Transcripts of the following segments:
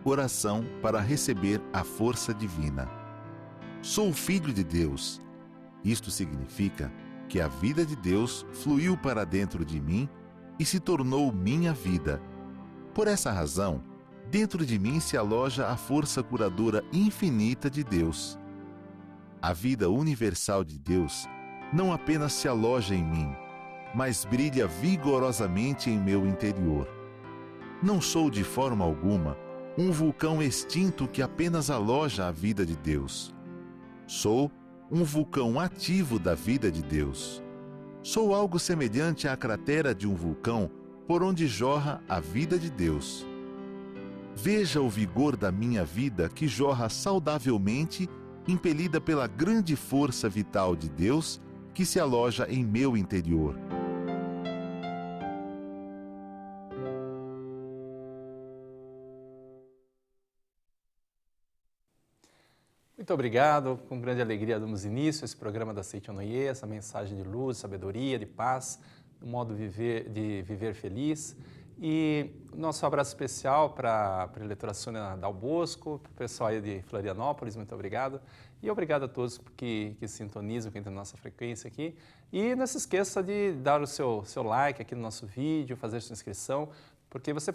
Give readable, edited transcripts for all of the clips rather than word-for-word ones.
Oração para receber a força divina. Sou filho de Deus. Isto significa que a vida de Deus fluiu para dentro de mim e se tornou minha vida. Por essa razão, dentro de mim se aloja a força curadora infinita de Deus. A vida universal de Deus não apenas se aloja em mim, mas brilha vigorosamente em meu interior. Não sou de forma alguma um vulcão extinto que apenas aloja a vida de Deus. Sou um vulcão ativo da vida de Deus. Sou algo semelhante à cratera de um vulcão por onde jorra a vida de Deus. Veja o vigor da minha vida que jorra saudavelmente, impelida pela grande força vital de Deus que se aloja em meu interior. Muito obrigado, com grande alegria damos início a esse programa da Seite Onoye, essa mensagem de luz, sabedoria, de paz, um modo de viver feliz. E nosso abraço especial para a preletora Sônia Dal Bosco, para o pessoal aí de Florianópolis, muito obrigado. E obrigado a todos que sintonizam, que entram na nossa frequência aqui. E não se esqueça de dar o seu like aqui no nosso vídeo, fazer sua inscrição, porque você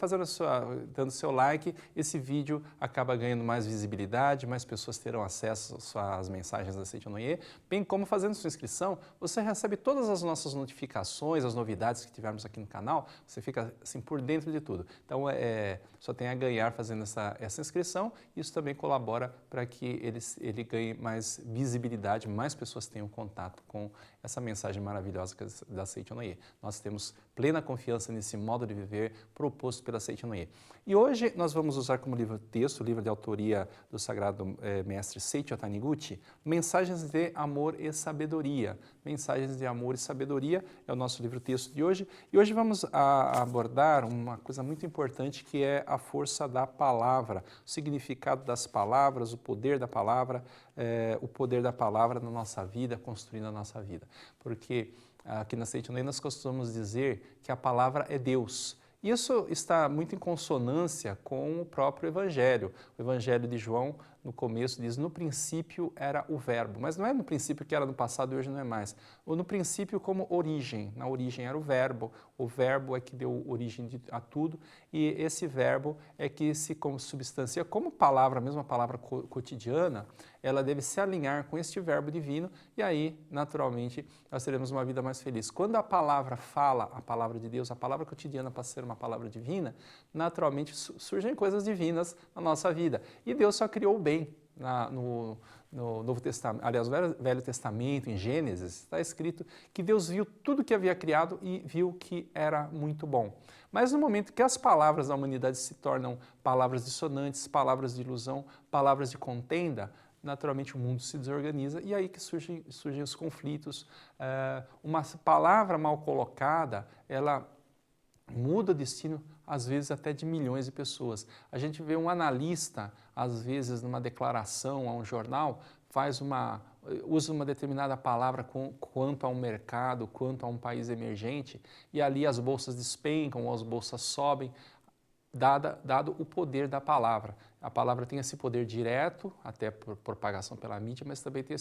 dando seu like, esse vídeo acaba ganhando mais visibilidade, mais pessoas terão acesso às mensagens da Seite Onoye, bem como fazendo sua inscrição, você recebe todas as nossas notificações, as novidades que tivermos aqui no canal, você fica assim por dentro de tudo. Então, só tem a ganhar fazendo essa inscrição, isso também colabora para que ele ganhe mais visibilidade, mais pessoas tenham contato com essa mensagem maravilhosa da Seite Onoye. Nós temos plena confiança nesse modo de viver proposto pela Seite Onoye. E hoje nós vamos usar como livro-texto, livro de autoria do Sagrado Mestre Seiichi Taniguchi, Mensagens de Amor e Sabedoria. Mensagens de Amor e Sabedoria é o nosso livro-texto de hoje. E hoje vamos abordar uma coisa muito importante que é a força da palavra, o significado das palavras, o poder da palavra na nossa vida, construindo a nossa vida. Porque aqui na Seite Onoye nós costumamos dizer que a palavra é Deus. Isso está muito em consonância com o próprio Evangelho. O Evangelho de João, no começo, diz: no princípio era o verbo. Mas não é no princípio que era no passado e hoje não é mais. Ou no princípio como origem. Na origem era o verbo é que deu origem a tudo, e esse verbo é que se substancia como palavra, a mesma palavra cotidiana, ela deve se alinhar com este verbo divino, e aí, naturalmente, nós teremos uma vida mais feliz. Quando a palavra fala, a palavra de Deus, a palavra cotidiana passa a ser uma palavra divina, naturalmente surgem coisas divinas na nossa vida. E Deus só criou o bem. No Novo Testamento, aliás, no Velho Testamento, em Gênesis, está escrito que Deus viu tudo que havia criado e viu que era muito bom. Mas no momento que as palavras da humanidade se tornam palavras dissonantes, palavras de ilusão, palavras de contenda, naturalmente o mundo se desorganiza e aí que surgem os conflitos. Uma palavra mal colocada, ela muda o destino, às vezes até de milhões de pessoas. A gente vê um analista, às vezes, numa declaração a um jornal, usa uma determinada palavra quanto a um mercado, quanto a um país emergente, e ali as bolsas despencam ou as bolsas sobem, dado o poder da palavra. A palavra tem esse poder direto, até por propagação pela mídia, mas também tem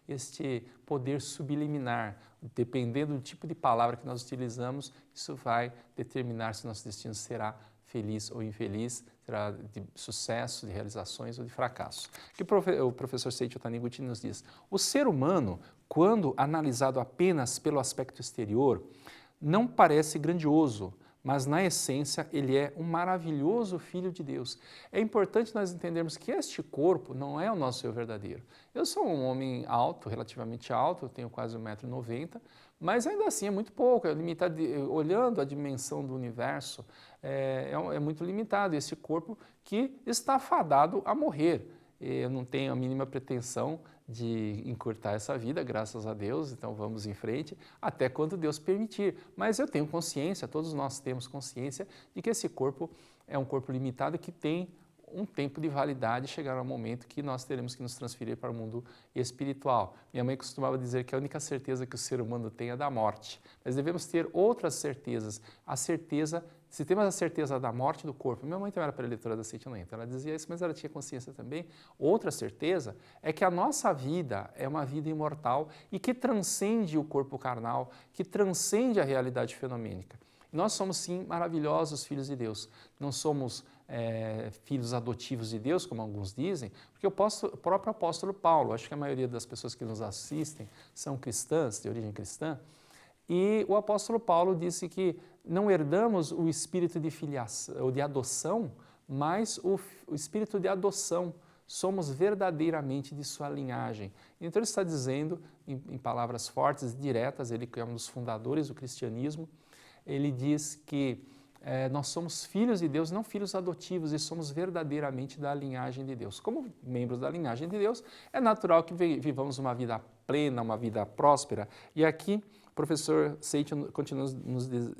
este poder subliminar. Dependendo do tipo de palavra que nós utilizamos, isso vai determinar se nosso destino será feliz ou infeliz, será de sucesso, de realizações ou de fracasso. Que o professor Seiichi Taniguchi nos diz: o ser humano, quando analisado apenas pelo aspecto exterior, não parece grandioso, mas na essência ele é um maravilhoso Filho de Deus. É importante nós entendermos que este corpo não é o nosso eu verdadeiro. Eu sou um homem alto, relativamente alto, eu tenho quase 1,90 m, mas ainda assim é muito pouco, é limitado. Olhando a dimensão do universo, é muito limitado esse corpo que está fadado a morrer. Eu não tenho a mínima pretensão de encurtar essa vida, graças a Deus, então vamos em frente, até quando Deus permitir. Mas eu tenho consciência, todos nós temos consciência de que esse corpo é um corpo limitado que tem um tempo de validade, chegará um momento que nós teremos que nos transferir para o mundo espiritual. Minha mãe costumava dizer que a única certeza que o ser humano tem é da morte, mas devemos ter outras certezas, a certeza se temos a certeza da morte do corpo, minha mãe também era preletora da Seite Noite, ela dizia isso, mas ela tinha consciência também. Outra certeza é que a nossa vida é uma vida imortal e que transcende o corpo carnal, que transcende a realidade fenomênica. Nós somos, sim, maravilhosos filhos de Deus. Não somos filhos adotivos de Deus, como alguns dizem, porque o próprio apóstolo Paulo, acho que a maioria das pessoas que nos assistem são cristãs, de origem cristã, e o apóstolo Paulo disse que não herdamos o espírito de filiação, ou de adoção, mas o espírito de adoção. Somos verdadeiramente de sua linhagem. Então ele está dizendo, em palavras fortes e diretas, ele que é um dos fundadores do cristianismo, ele diz que nós somos filhos de Deus, não filhos adotivos, e somos verdadeiramente da linhagem de Deus. Como membros da linhagem de Deus, é natural que vivamos uma vida plena, uma vida próspera. E aqui o professor Seiton continua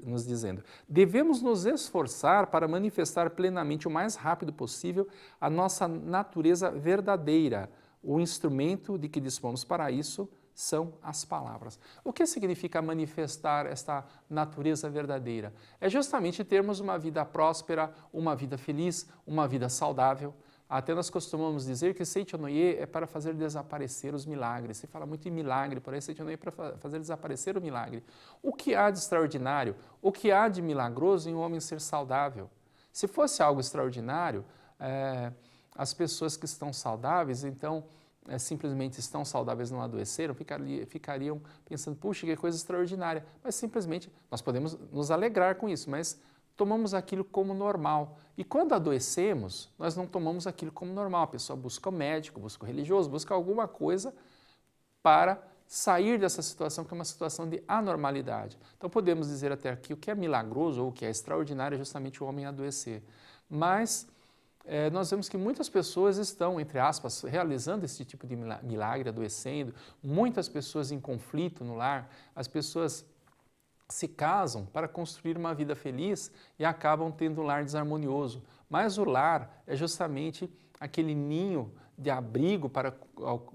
nos dizendo: devemos nos esforçar para manifestar plenamente o mais rápido possível a nossa natureza verdadeira. O instrumento de que dispomos para isso são as palavras. O que significa manifestar esta natureza verdadeira? É justamente termos uma vida próspera, uma vida feliz, uma vida saudável. Até nós costumamos dizer que Seichonoye é para fazer desaparecer os milagres. Se fala muito em milagre, porém Seichonoye é para fazer desaparecer o milagre. O que há de extraordinário, o que há de milagroso em um homem ser saudável? Se fosse algo extraordinário, as pessoas que estão saudáveis, então, simplesmente estão saudáveis, não adoeceram, ficariam pensando, puxa, que coisa extraordinária. Mas simplesmente nós podemos nos alegrar com isso, mas tomamos aquilo como normal. E quando adoecemos, nós não tomamos aquilo como normal. A pessoa busca o médico, busca o religioso, busca alguma coisa para sair dessa situação, que é uma situação de anormalidade. Então podemos dizer até aqui o que é milagroso ou o que é extraordinário é justamente o homem adoecer. Mas nós vemos que muitas pessoas estão, entre aspas, realizando esse tipo de milagre, adoecendo, muitas pessoas em conflito no lar, as pessoas se casam para construir uma vida feliz e acabam tendo um lar desarmonioso. Mas o lar é justamente aquele ninho de abrigo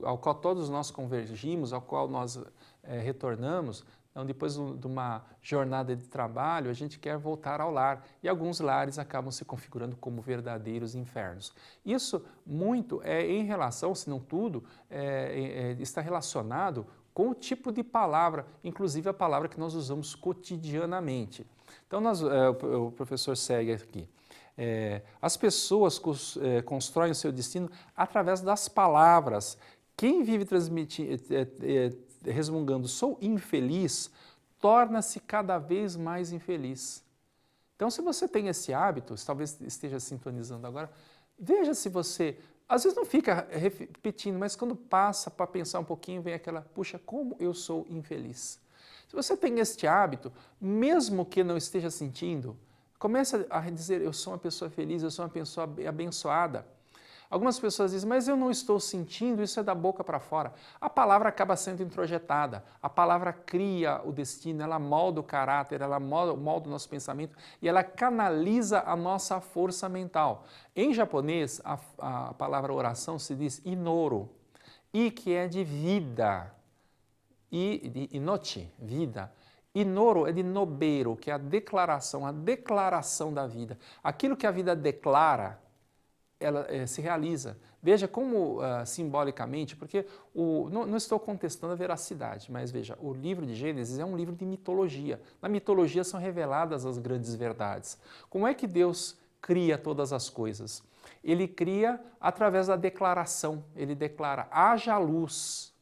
ao qual todos nós convergimos, ao qual nós retornamos. Então, depois de uma jornada de trabalho, a gente quer voltar ao lar. E alguns lares acabam se configurando como verdadeiros infernos. Isso muito é em relação, se não tudo, está relacionado com o tipo de palavra, inclusive a palavra que nós usamos cotidianamente. Então, o professor segue aqui. As pessoas constroem o seu destino através das palavras. Quem vive resmungando, sou infeliz, torna-se cada vez mais infeliz. Então, se você tem esse hábito, talvez esteja sintonizando agora, veja se você, às vezes não fica repetindo, mas quando passa para pensar um pouquinho, vem aquela, puxa, como eu sou infeliz. Se você tem este hábito, mesmo que não esteja sentindo, comece a dizer, eu sou uma pessoa feliz, eu sou uma pessoa abençoada. Algumas pessoas dizem, mas eu não estou sentindo, isso é da boca para fora. A palavra acaba sendo introjetada, a palavra cria o destino, ela molda o caráter, ela molda o nosso pensamento e ela canaliza a nossa força mental. Em japonês, a palavra oração se diz inoro, i que é de vida, i de inochi, vida. Inoro é de nobeiro, que é a declaração da vida. Aquilo que a vida declara, ela se realiza. Veja como simbolicamente, porque não estou contestando a veracidade, mas veja, o livro de Gênesis é um livro de mitologia. Na mitologia são reveladas as grandes verdades. Como é que Deus cria todas as coisas? Ele cria através da declaração. Ele declara, haja luz.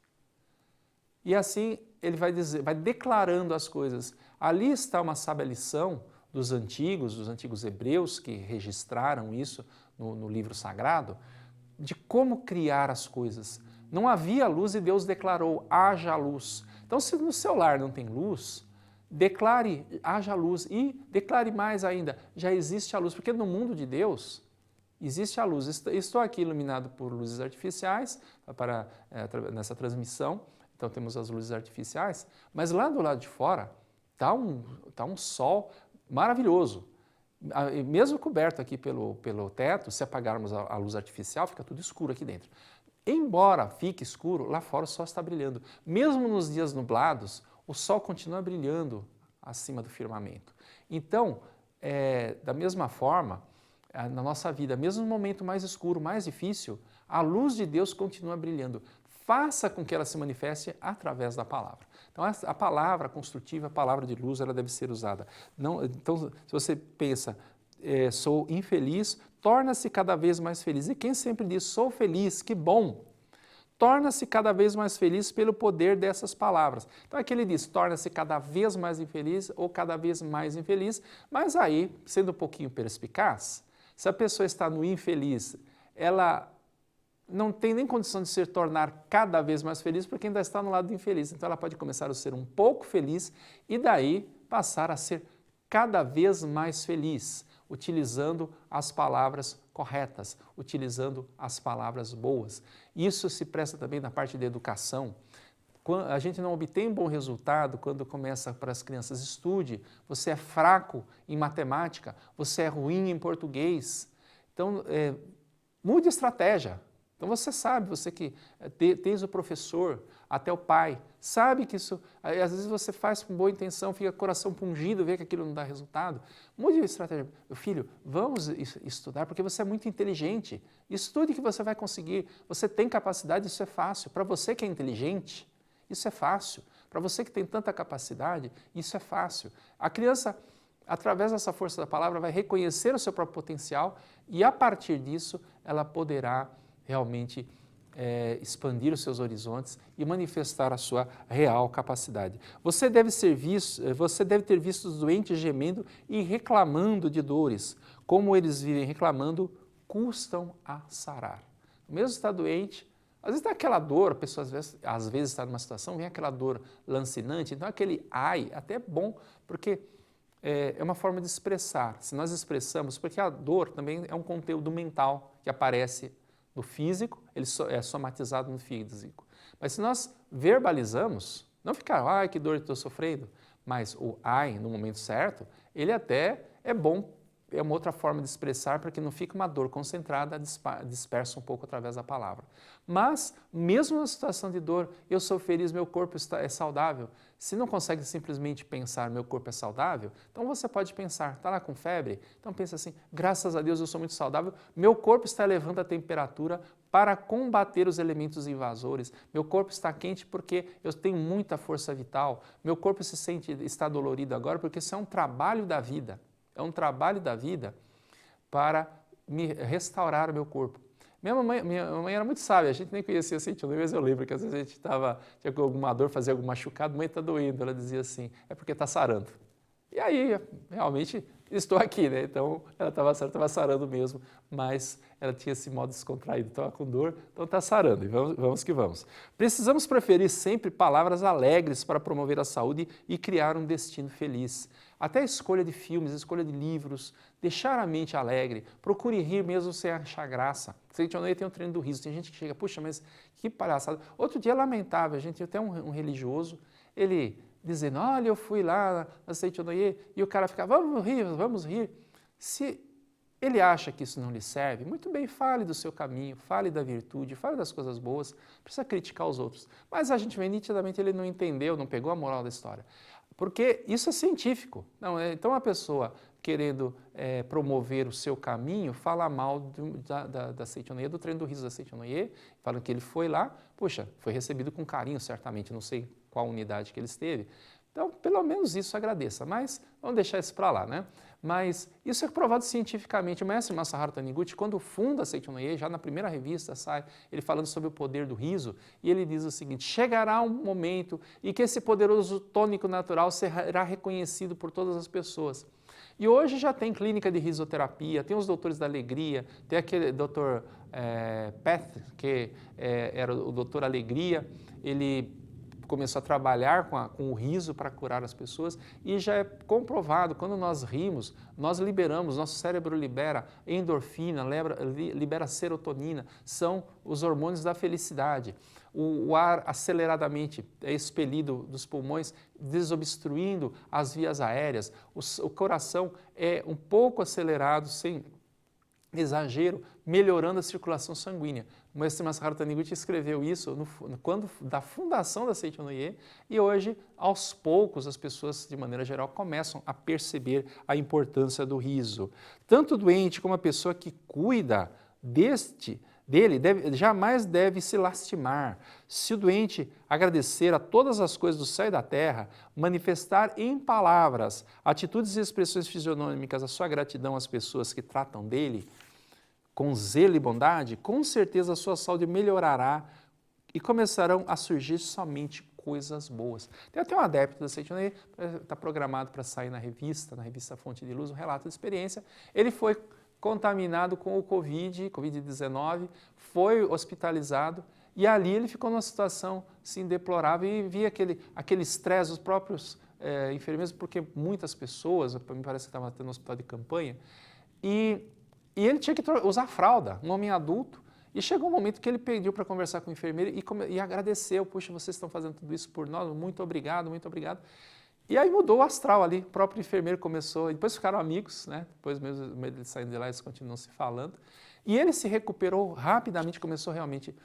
E assim ele vai declarando as coisas. Ali está uma sábia lição dos antigos hebreus que registraram isso no livro sagrado, de como criar as coisas. Não havia luz e Deus declarou, haja luz. Então, se no seu lar não tem luz, declare, haja luz e declare mais ainda, já existe a luz, porque no mundo de Deus existe a luz. Estou aqui iluminado por luzes artificiais nessa transmissão, então temos as luzes artificiais, mas lá do lado de fora está um sol maravilhoso. Mesmo coberto aqui pelo teto, se apagarmos a luz artificial, fica tudo escuro aqui dentro. Embora fique escuro, lá fora o sol está brilhando. Mesmo nos dias nublados, o sol continua brilhando acima do firmamento. Então, da mesma forma, na nossa vida, mesmo no momento mais escuro, mais difícil, a luz de Deus continua brilhando. Faça com que ela se manifeste através da palavra. Então, a palavra construtiva, a palavra de luz, ela deve ser usada. Então, se você pensa, sou infeliz, torna-se cada vez mais feliz. E quem sempre diz, sou feliz, que bom, torna-se cada vez mais feliz pelo poder dessas palavras. Então, aqui ele diz, torna-se cada vez mais infeliz ou cada vez mais infeliz, mas aí, sendo um pouquinho perspicaz, se a pessoa está no infeliz, ela não tem nem condição de se tornar cada vez mais feliz porque ainda está no lado do infeliz. Então ela pode começar a ser um pouco feliz e daí passar a ser cada vez mais feliz, utilizando as palavras corretas, utilizando as palavras boas. Isso se presta também na parte da educação. A gente não obtém um bom resultado quando começa para as crianças, estude, você é fraco em matemática, você é ruim em português. Então, mude a estratégia. Então você sabe, você que tens o professor, até o pai, sabe que isso, às vezes você faz com boa intenção, fica com o coração pungido, vê que aquilo não dá resultado. Mude a estratégia. Meu filho, vamos estudar porque você é muito inteligente. Estude que você vai conseguir. Você tem capacidade, isso é fácil. Para você que é inteligente, isso é fácil. Para você que tem tanta capacidade, isso é fácil. A criança, através dessa força da palavra, vai reconhecer o seu próprio potencial e a partir disso ela poderá realmente expandir os seus horizontes e manifestar a sua real capacidade. Você deve ter visto os doentes gemendo e reclamando de dores. Como eles vivem reclamando, custam a sarar. Mesmo está doente, às vezes dá aquela dor, a pessoa às vezes está numa situação, vem aquela dor lancinante, então aquele ai, até é bom, porque é uma forma de expressar. Se nós expressamos, porque a dor também é um conteúdo mental que aparece no físico, ele é somatizado no físico. Mas se nós verbalizamos, não ficar, ai, que dor eu estou sofrendo, mas o ai, no momento certo, ele até é bom, é uma outra forma de expressar para que não fique uma dor concentrada, dispersa um pouco através da palavra. Mas, mesmo na situação de dor, eu sou feliz, meu corpo é saudável. Se não consegue simplesmente pensar, meu corpo é saudável, então você pode pensar, está lá com febre? Então pensa assim, graças a Deus eu sou muito saudável, meu corpo está elevando a temperatura para combater os elementos invasores, meu corpo está quente porque eu tenho muita força vital, meu corpo está dolorido agora porque isso é um trabalho da vida. É um trabalho da vida para me restaurar o meu corpo. Minha mãe era muito sábia, a gente nem conhecia assim, mas eu lembro que às vezes a gente tinha alguma dor, fazia algum machucado, mãe está doendo, ela dizia assim, é porque está sarando. E aí, realmente, estou aqui, né? Então, ela estava sarando mesmo, mas ela tinha esse modo descontraído, estava com dor, então está sarando, e vamos que vamos. Precisamos preferir sempre palavras alegres para promover a saúde e criar um destino feliz. Até a escolha de filmes, a escolha de livros, deixar a mente alegre, procure rir mesmo sem achar graça. Seita Noé tem o treino do riso, tem gente que chega, puxa, mas que palhaçada. Outro dia, lamentável, a gente tinha até um religioso, ele dizendo, olha, eu fui lá na Seita Noé, e o cara ficava, vamos rir. Se ele acha que isso não lhe serve, muito bem, fale do seu caminho, fale da virtude, fale das coisas boas, não precisa criticar os outros. Mas a gente vê nitidamente, ele não entendeu, não pegou a moral da história. Porque isso é científico. Não, então a pessoa querendo promover o seu caminho, fala mal da Seita Noé, do treino do riso da Seita Noé, fala que ele foi lá, puxa, foi recebido com carinho certamente, não sei qual unidade que ele esteve. Então, pelo menos isso agradeça, mas vamos deixar isso para lá, né? Mas isso é provado cientificamente. O mestre Masaharu Taniguchi, quando funda a Seita Noé, já na primeira revista sai ele falando sobre o poder do riso, e ele diz o seguinte, chegará um momento em que esse poderoso tônico natural será reconhecido por todas as pessoas. E hoje já tem clínica de risoterapia, tem os doutores da alegria, tem aquele doutor Peth, que era o doutor Alegria, ele começou a trabalhar com o riso para curar as pessoas e já é comprovado, quando nós rimos, nós liberamos, nosso cérebro libera endorfina, libera serotonina, são os hormônios da felicidade. O ar aceleradamente é expelido dos pulmões, desobstruindo as vias aéreas, o coração é um pouco acelerado, sem exagero, melhorando a circulação sanguínea. O mestre Masaharu Taniguchi escreveu isso quando da fundação da Seicho no Ie, e hoje, aos poucos, as pessoas, de maneira geral, começam a perceber a importância do riso. Tanto o doente como a pessoa que cuida dele jamais deve se lastimar. Se o doente agradecer a todas as coisas do céu e da terra, manifestar em palavras, atitudes e expressões fisionômicas a sua gratidão às pessoas que tratam dele, com zelo e bondade, com certeza a sua saúde melhorará e começarão a surgir somente coisas boas. Tem até um adepto da Seicho no Ie, está programado para sair na revista Fonte de Luz, um relato de experiência. Ele foi contaminado com o Covid-19, foi hospitalizado e ali ele ficou numa situação assim, deplorável e via aquele estresse dos próprios enfermeiros, porque muitas pessoas, me parece que estava tendo um hospital de campanha, e ele tinha que usar fralda, um homem adulto, e chegou um momento que ele pediu para conversar com o enfermeiro e agradeceu, puxa, vocês estão fazendo tudo isso por nós, muito obrigado, muito obrigado. E aí mudou o astral ali, o próprio enfermeiro começou, e depois ficaram amigos, né? Depois mesmo ele saindo de lá, eles continuam se falando. E ele se recuperou rapidamente, começou realmente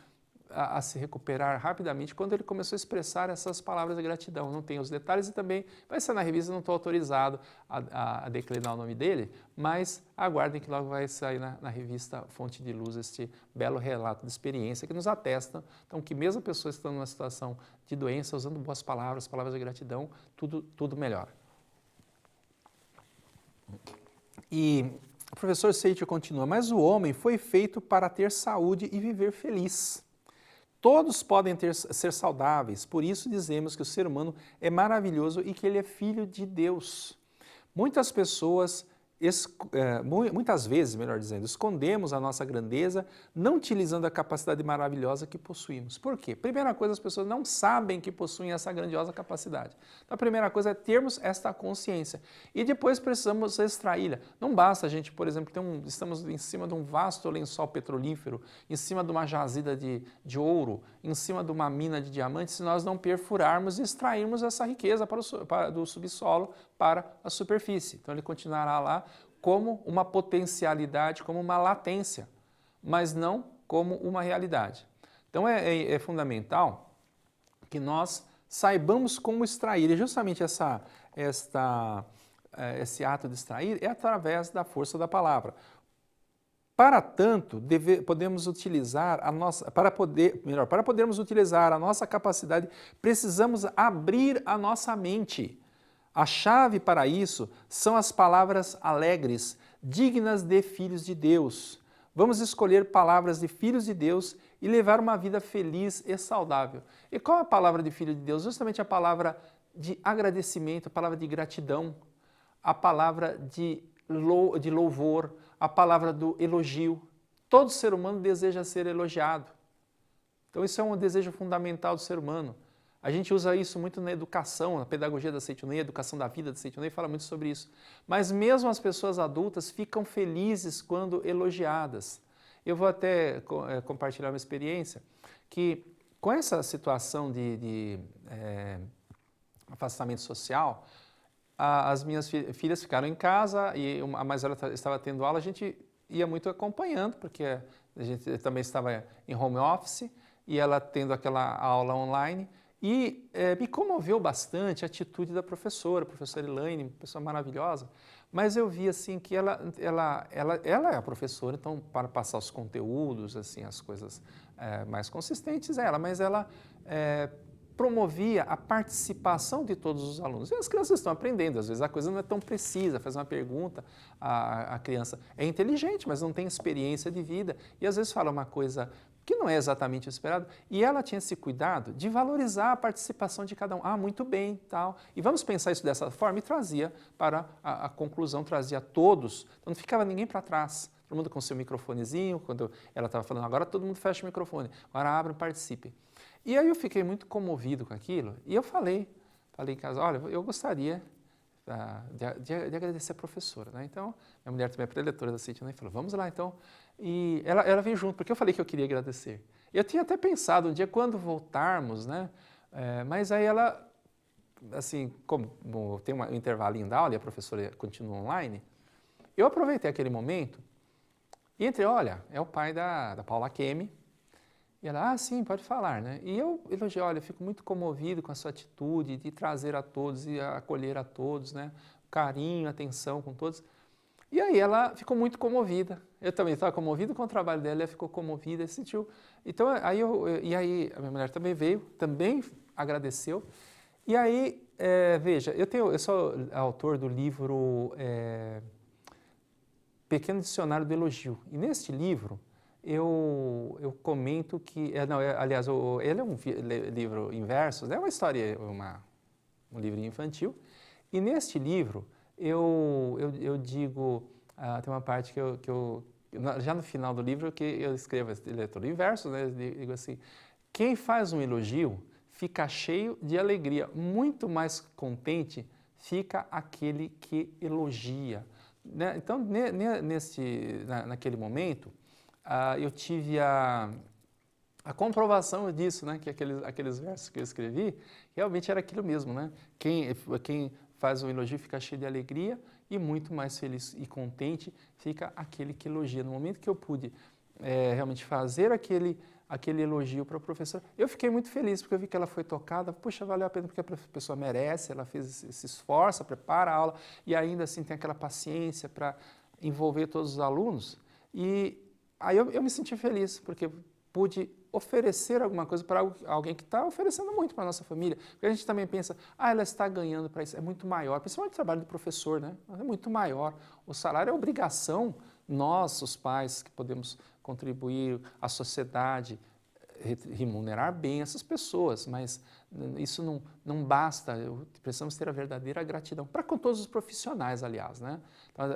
a se recuperar rapidamente quando ele começou a expressar essas palavras de gratidão. Não tem os detalhes e também vai ser na revista, não estou autorizado a declinar o nome dele, mas aguardem que logo vai sair na revista Fonte de Luz este belo relato de experiência que nos atesta então, que mesmo pessoas que estão numa situação de doença, usando boas palavras, palavras de gratidão, tudo melhora. E o professor Seicho continua, mas o homem foi feito para ter saúde e viver feliz. Todos podem ser saudáveis, por isso dizemos que o ser humano é maravilhoso e que ele é filho de Deus. Muitas pessoas, muitas vezes, melhor dizendo, escondemos a nossa grandeza, não utilizando a capacidade maravilhosa que possuímos. Por quê? Primeira coisa, as pessoas não sabem que possuem essa grandiosa capacidade. Então, a primeira coisa é termos esta consciência e depois precisamos extraí-la. Não basta a gente, por exemplo, estamos em cima de um vasto lençol petrolífero, em cima de uma jazida de ouro, em cima de uma mina de diamantes, se nós não perfurarmos e extrairmos essa riqueza do subsolo para a superfície. Então, ele continuará lá como uma potencialidade, como uma latência, mas não como uma realidade. Então é fundamental que nós saibamos como extrair, e justamente esse ato de extrair é através da força da palavra. Para tanto, podemos utilizar para podermos utilizar a nossa capacidade, precisamos abrir a nossa mente. A chave para isso são as palavras alegres, dignas de filhos de Deus. Vamos escolher palavras de filhos de Deus e levar uma vida feliz e saudável. E qual é a palavra de filho de Deus? Justamente a palavra de agradecimento, a palavra de gratidão, a palavra de louvor, a palavra do elogio. Todo ser humano deseja ser elogiado. Então isso é um desejo fundamental do ser humano. A gente usa isso muito na educação, na pedagogia da Seicho no Ie, a educação da vida da Seicho no Ie fala muito sobre isso. Mas mesmo as pessoas adultas ficam felizes quando elogiadas. Eu vou até compartilhar uma experiência que com essa situação de afastamento social, as minhas filhas ficaram em casa e a mais velha estava tendo aula, a gente ia muito acompanhando, porque a gente também estava em home office e ela tendo aquela aula online. E me comoveu bastante a atitude da professora, a professora Elaine, uma pessoa maravilhosa, mas eu vi assim que ela é a professora, então para passar os conteúdos, assim, as coisas mais consistentes mas ela promovia a participação de todos os alunos. E as crianças estão aprendendo, às vezes a coisa não é tão precisa, faz uma pergunta, a criança é inteligente, mas não tem experiência de vida, e às vezes fala uma coisa que não é exatamente o esperado, e ela tinha esse cuidado de valorizar a participação de cada um. Ah, muito bem, tal. E vamos pensar isso dessa forma, e trazia para a conclusão, trazia todos, então não ficava ninguém para trás. Todo mundo com seu microfonezinho, quando ela estava falando, agora todo mundo fecha o microfone, agora abra e participe. E aí eu fiquei muito comovido com aquilo, e eu falei em casa, olha, eu gostaria de agradecer a professora, né? Então, minha mulher também é preletora da Seicho no Ie, falou, vamos lá então. E ela veio junto, porque eu falei que eu queria agradecer. Eu tinha até pensado um dia, quando voltarmos, né? Mas aí ela, assim, como tem um intervalinho da aula e a professora continua online, eu aproveitei aquele momento E entrei, olha, é o pai da Paula Kemi. E ela, sim, pode falar, né? E eu elogiei, olha, eu fico muito comovido com a sua atitude de trazer a todos e acolher a todos, né? Carinho, atenção com todos. E aí ela ficou muito comovida. Eu também estava comovido com o trabalho dela, ela ficou comovida e sentiu. Então, aí a minha mulher também veio, também agradeceu. E aí, veja, eu sou autor do livro Pequeno Dicionário do Elogio. E neste livro, eu comento que, aliás, ele é um livro em versos, é uma história, um livro infantil, e neste livro eu digo, tem uma parte que eu já no final do livro, que eu escrevo, ele é todo em versos, né, eu digo assim, quem faz um elogio fica cheio de alegria, muito mais contente fica aquele que elogia. Né? Então, naquele momento, eu tive a comprovação disso, né? Que aqueles versos que eu escrevi, realmente era aquilo mesmo, né? Quem faz um elogio fica cheio de alegria e muito mais feliz e contente fica aquele que elogia. No momento que eu pude realmente fazer aquele elogio para a professora, eu fiquei muito feliz, porque eu vi que ela foi tocada, puxa, valeu a pena, porque a pessoa merece, ela se esforça, prepara a aula e ainda assim tem aquela paciência para envolver todos os alunos. E aí eu me senti feliz, porque pude oferecer alguma coisa para alguém que está oferecendo muito para a nossa família. Porque a gente também pensa, ela está ganhando para isso, é muito maior, principalmente o trabalho do professor, né? É muito maior. O salário é obrigação, nós, os pais, que podemos contribuir, a sociedade, remunerar bem essas pessoas, mas isso não basta, precisamos ter a verdadeira gratidão, para com todos os profissionais, aliás, né? Então,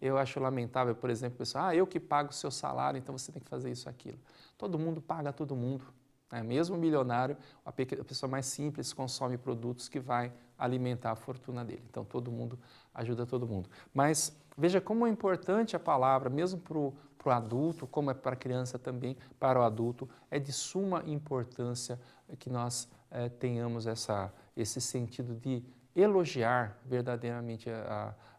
eu acho lamentável, por exemplo, pessoal, eu que pago o seu salário, então você tem que fazer isso, aquilo. Todo mundo paga todo mundo, né? Mesmo o milionário, a pessoa mais simples consome produtos que vai alimentar a fortuna dele, então todo mundo ajuda todo mundo. Mas veja como é importante a palavra, mesmo para o adulto, como é para a criança também, para o adulto, é de suma importância que nós tenhamos esse sentido de elogiar verdadeiramente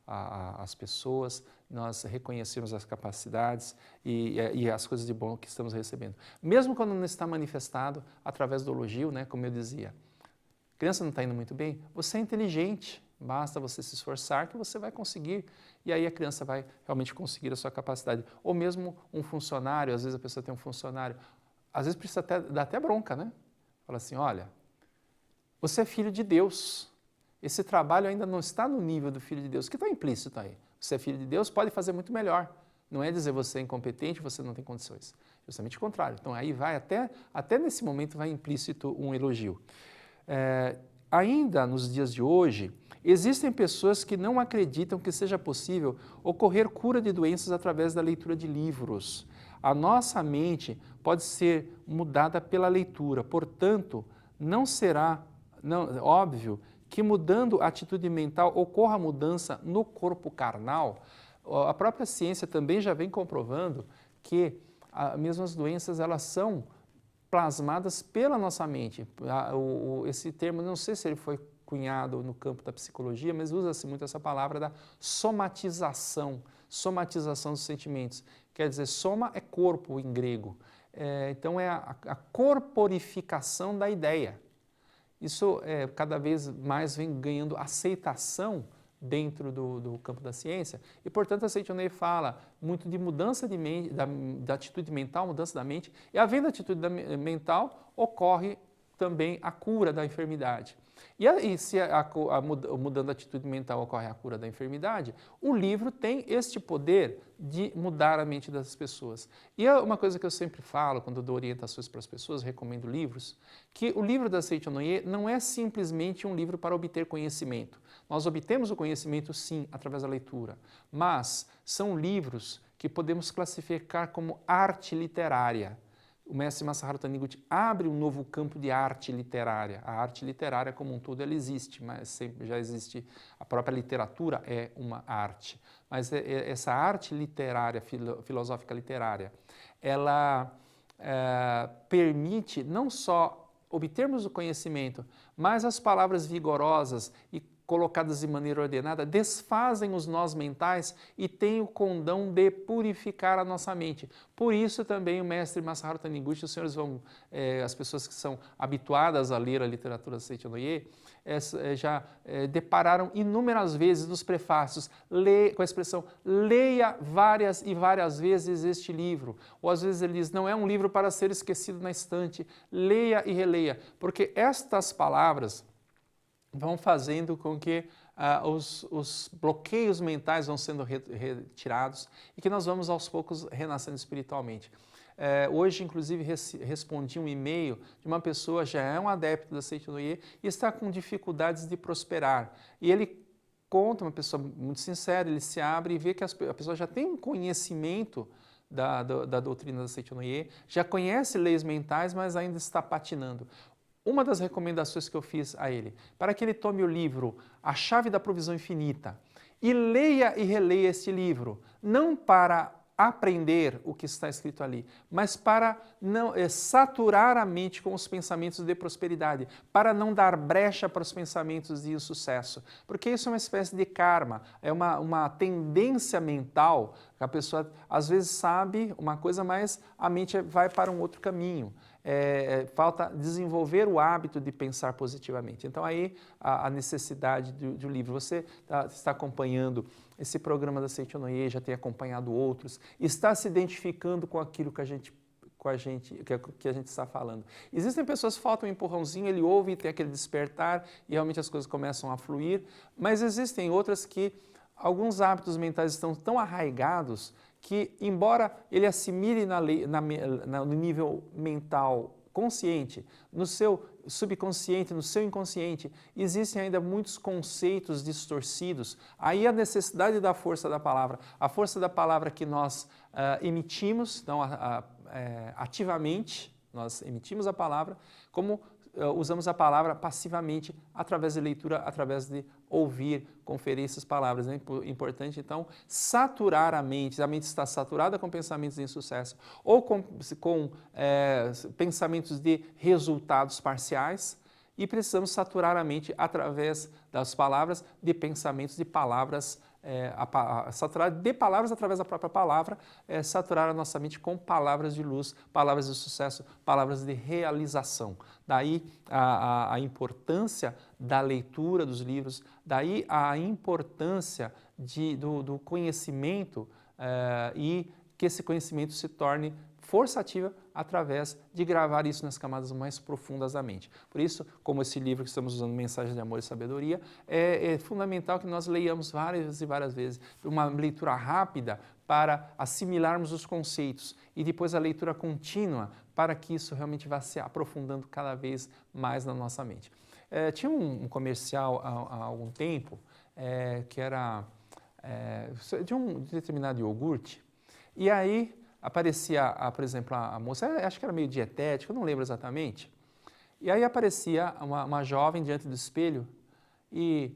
as pessoas, nós reconhecemos as capacidades e as coisas de bom que estamos recebendo. Mesmo quando não está manifestado através do elogio, né, como eu dizia, a criança não está indo muito bem, você é inteligente, basta você se esforçar que você vai conseguir. E aí a criança vai realmente conseguir a sua capacidade. Ou mesmo um funcionário, às vezes a pessoa tem um funcionário, às vezes precisa dar até bronca, né? Fala assim, olha, você é filho de Deus. Esse trabalho ainda não está no nível do filho de Deus. O que está implícito aí? Você é filho de Deus, pode fazer muito melhor. Não é dizer você é incompetente, você não tem condições. Justamente o contrário. Então aí vai até nesse momento vai implícito um elogio. Ainda nos dias de hoje, existem pessoas que não acreditam que seja possível ocorrer cura de doenças através da leitura de livros. A nossa mente pode ser mudada pela leitura, portanto, não será óbvio que mudando a atitude mental ocorra mudança no corpo carnal. A própria ciência também já vem comprovando que mesmo as doenças elas são plasmadas pela nossa mente. Esse termo, não sei se ele foi cunhado no campo da psicologia, mas usa-se muito essa palavra da somatização dos sentimentos. Quer dizer, soma é corpo em grego. Então é a corporificação da ideia. Isso cada vez mais vem ganhando aceitação dentro do campo da ciência e, portanto, a Seitonei fala muito de mudança de mente, da atitude mental, mudança da mente, e havendo atitude mental, ocorre também a cura da enfermidade. E se mudando a atitude mental ocorre a cura da enfermidade, o livro tem este poder de mudar a mente das pessoas. E é uma coisa que eu sempre falo, quando eu dou orientações para as pessoas, recomendo livros, que o livro da Seitonei não é simplesmente um livro para obter conhecimento. Nós obtemos o conhecimento, sim, através da leitura, mas são livros que podemos classificar como arte literária. O mestre Masaharu Taniguchi abre um novo campo de arte literária. A arte literária como um todo ela existe, mas sempre já existe, a própria literatura é uma arte. Mas essa arte literária, filosófica literária, ela permite não só obtermos o conhecimento, mas as palavras vigorosas e colocadas de maneira ordenada, desfazem os nós mentais e têm o condão de purificar a nossa mente. Por isso também o mestre Masaharu Taniguchi, os senhores vão, as pessoas que são habituadas a ler a literatura Seicho no Ie, já depararam inúmeras vezes nos prefácios com a expressão leia várias e várias vezes este livro. Ou às vezes ele diz, não é um livro para ser esquecido na estante, leia e releia, porque estas palavras vão fazendo com que os bloqueios mentais vão sendo retirados e que nós vamos aos poucos renascendo espiritualmente. Hoje, inclusive, respondi um e-mail de uma pessoa, já é um adepto da Seicho no Ie e está com dificuldades de prosperar. E ele conta, uma pessoa muito sincera, ele se abre e vê que a pessoa já tem um conhecimento da doutrina da Seicho no Ie, já conhece leis mentais, mas ainda está patinando. Uma das recomendações que eu fiz a ele, para que ele tome o livro A Chave da Provisão Infinita e leia e releia este livro, não para aprender o que está escrito ali, mas para não saturar a mente com os pensamentos de prosperidade, para não dar brecha para os pensamentos de insucesso, porque isso é uma espécie de karma, é uma tendência mental que a pessoa às vezes sabe uma coisa, mas a mente vai para um outro caminho. Falta desenvolver o hábito de pensar positivamente. Então aí a necessidade do livro. Você está acompanhando esse programa da Seicho no Ie, já tem acompanhado outros, está se identificando com aquilo que a gente está falando. Existem pessoas que faltam um empurrãozinho, ele ouve e tem aquele despertar e realmente as coisas começam a fluir, mas existem outras que alguns hábitos mentais estão tão arraigados que, embora ele assimile no nível mental consciente, no seu subconsciente, no seu inconsciente, existem ainda muitos conceitos distorcidos. Aí a necessidade da força da palavra, a força da palavra que nós emitimos, então, ativamente, nós emitimos a palavra, como usamos a palavra passivamente através de leitura, através de ouvir, conferir essas palavras. É importante, então, saturar a mente está saturada com pensamentos de insucesso ou com pensamentos de resultados parciais e precisamos saturar a mente através das palavras, de pensamentos, de palavras, saturar de palavras através da própria palavra, saturar a nossa mente com palavras de luz, palavras de sucesso, palavras de realização. Daí a importância da leitura dos livros, daí a importância do conhecimento e que esse conhecimento se torne força ativa através de gravar isso nas camadas mais profundas da mente. Por isso, como esse livro que estamos usando, Mensagem de Amor e Sabedoria, é fundamental que nós leiamos várias e várias vezes, uma leitura rápida para assimilarmos os conceitos e depois a leitura contínua para que isso realmente vá se aprofundando cada vez mais na nossa mente. Tinha um comercial há algum tempo que era de um determinado iogurte e aí aparecia, por exemplo, a moça, acho que era meio dietética, eu não lembro exatamente, e aí aparecia uma jovem diante do espelho e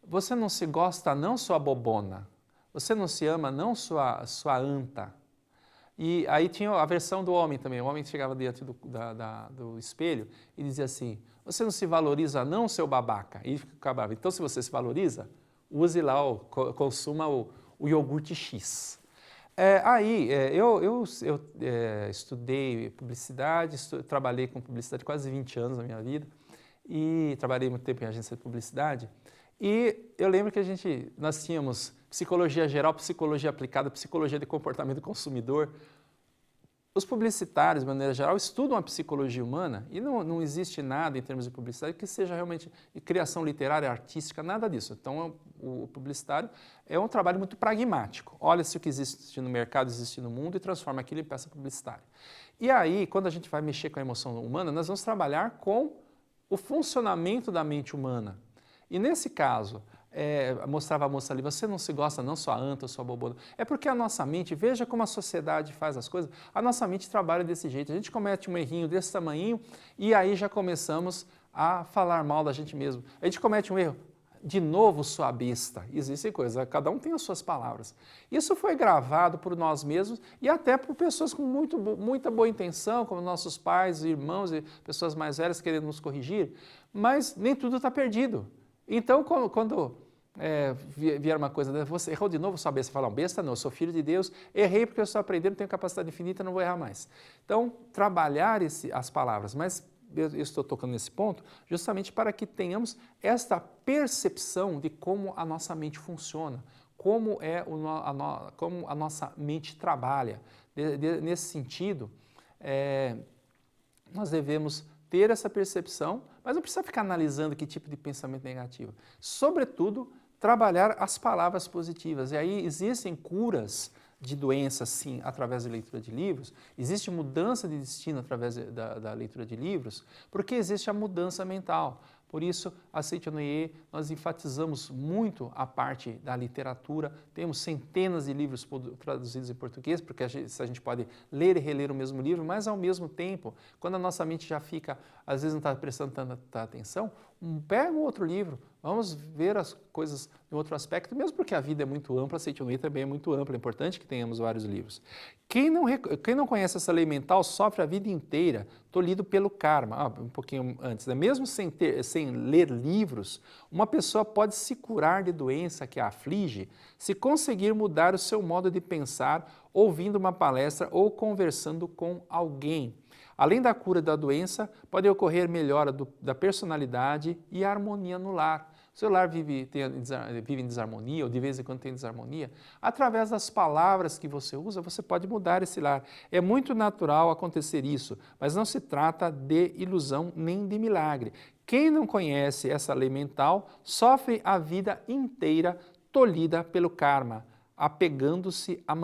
você não se gosta não, sua bobona, você não se ama não, sua anta. E aí tinha a versão do homem também, o homem chegava diante do espelho e dizia assim, você não se valoriza não, seu babaca, e acabava, então se você se valoriza, use lá, consuma o iogurte X. Eu estudei publicidade, trabalhei com publicidade quase 20 anos na minha vida e trabalhei muito tempo em agência de publicidade e eu lembro que nós tínhamos psicologia geral, psicologia aplicada, psicologia de comportamento do consumidor. Os publicitários, de maneira geral, estudam a psicologia humana e não existe nada em termos de publicidade que seja realmente criação literária, artística, nada disso. Então, o publicitário é um trabalho muito pragmático. Olha-se o que existe no mercado, existe no mundo e transforma aquilo em peça publicitária. E aí, quando a gente vai mexer com a emoção humana, nós vamos trabalhar com o funcionamento da mente humana. E nesse caso, mostrava a moça ali, você não se gosta não, sua anta, sua bobona. É porque a nossa mente, veja como a sociedade faz as coisas, a nossa mente trabalha desse jeito. A gente comete um errinho desse tamanho e aí já começamos a falar mal da gente mesmo. A gente comete um erro, de novo sua besta. Existem coisas, cada um tem as suas palavras. Isso foi gravado por nós mesmos e até por pessoas com muita boa intenção, como nossos pais, irmãos e pessoas mais velhas querendo nos corrigir, mas nem tudo está perdido. Então, quando vier uma coisa, você errou de novo, sua besta, fala, besta não, eu sou filho de Deus, errei porque eu estou aprendendo, tenho capacidade infinita, não vou errar mais. Então, trabalhar as palavras, mas eu estou tocando nesse ponto justamente para que tenhamos esta percepção de como a nossa mente funciona, como como a nossa mente trabalha. Nesse sentido, nós devemos ter essa percepção, mas não precisa ficar analisando que tipo de pensamento negativo. Sobretudo, trabalhar as palavras positivas. E aí existem curas de doenças, sim, através da leitura de livros, existe mudança de destino através da leitura de livros, porque existe a mudança mental. Por isso, a Seita-no-Ie, nós enfatizamos muito a parte da literatura, temos centenas de livros traduzidos em português, porque a gente pode ler e reler o mesmo livro, mas ao mesmo tempo, quando a nossa mente já fica, às vezes não está prestando tanta atenção, pega um outro livro, vamos ver as coisas de outro aspecto, mesmo porque a vida é muito ampla, a Seita-no-Ie também é muito ampla, é importante que tenhamos vários livros. Quem não conhece essa lei mental sofre a vida inteira, tolhido pelo karma. Um pouquinho antes, né? Mesmo sem ler livros, uma pessoa pode se curar de doença que a aflige se conseguir mudar o seu modo de pensar ouvindo uma palestra ou conversando com alguém. Além da cura da doença, pode ocorrer melhora da personalidade e harmonia no lar. O seu lar vive em desarmonia, ou de vez em quando tem desarmonia, através das palavras que você usa, você pode mudar esse lar. É muito natural acontecer isso, mas não se trata de ilusão nem de milagre. Quem não conhece essa lei mental sofre a vida inteira tolhida pelo karma, apegando-se à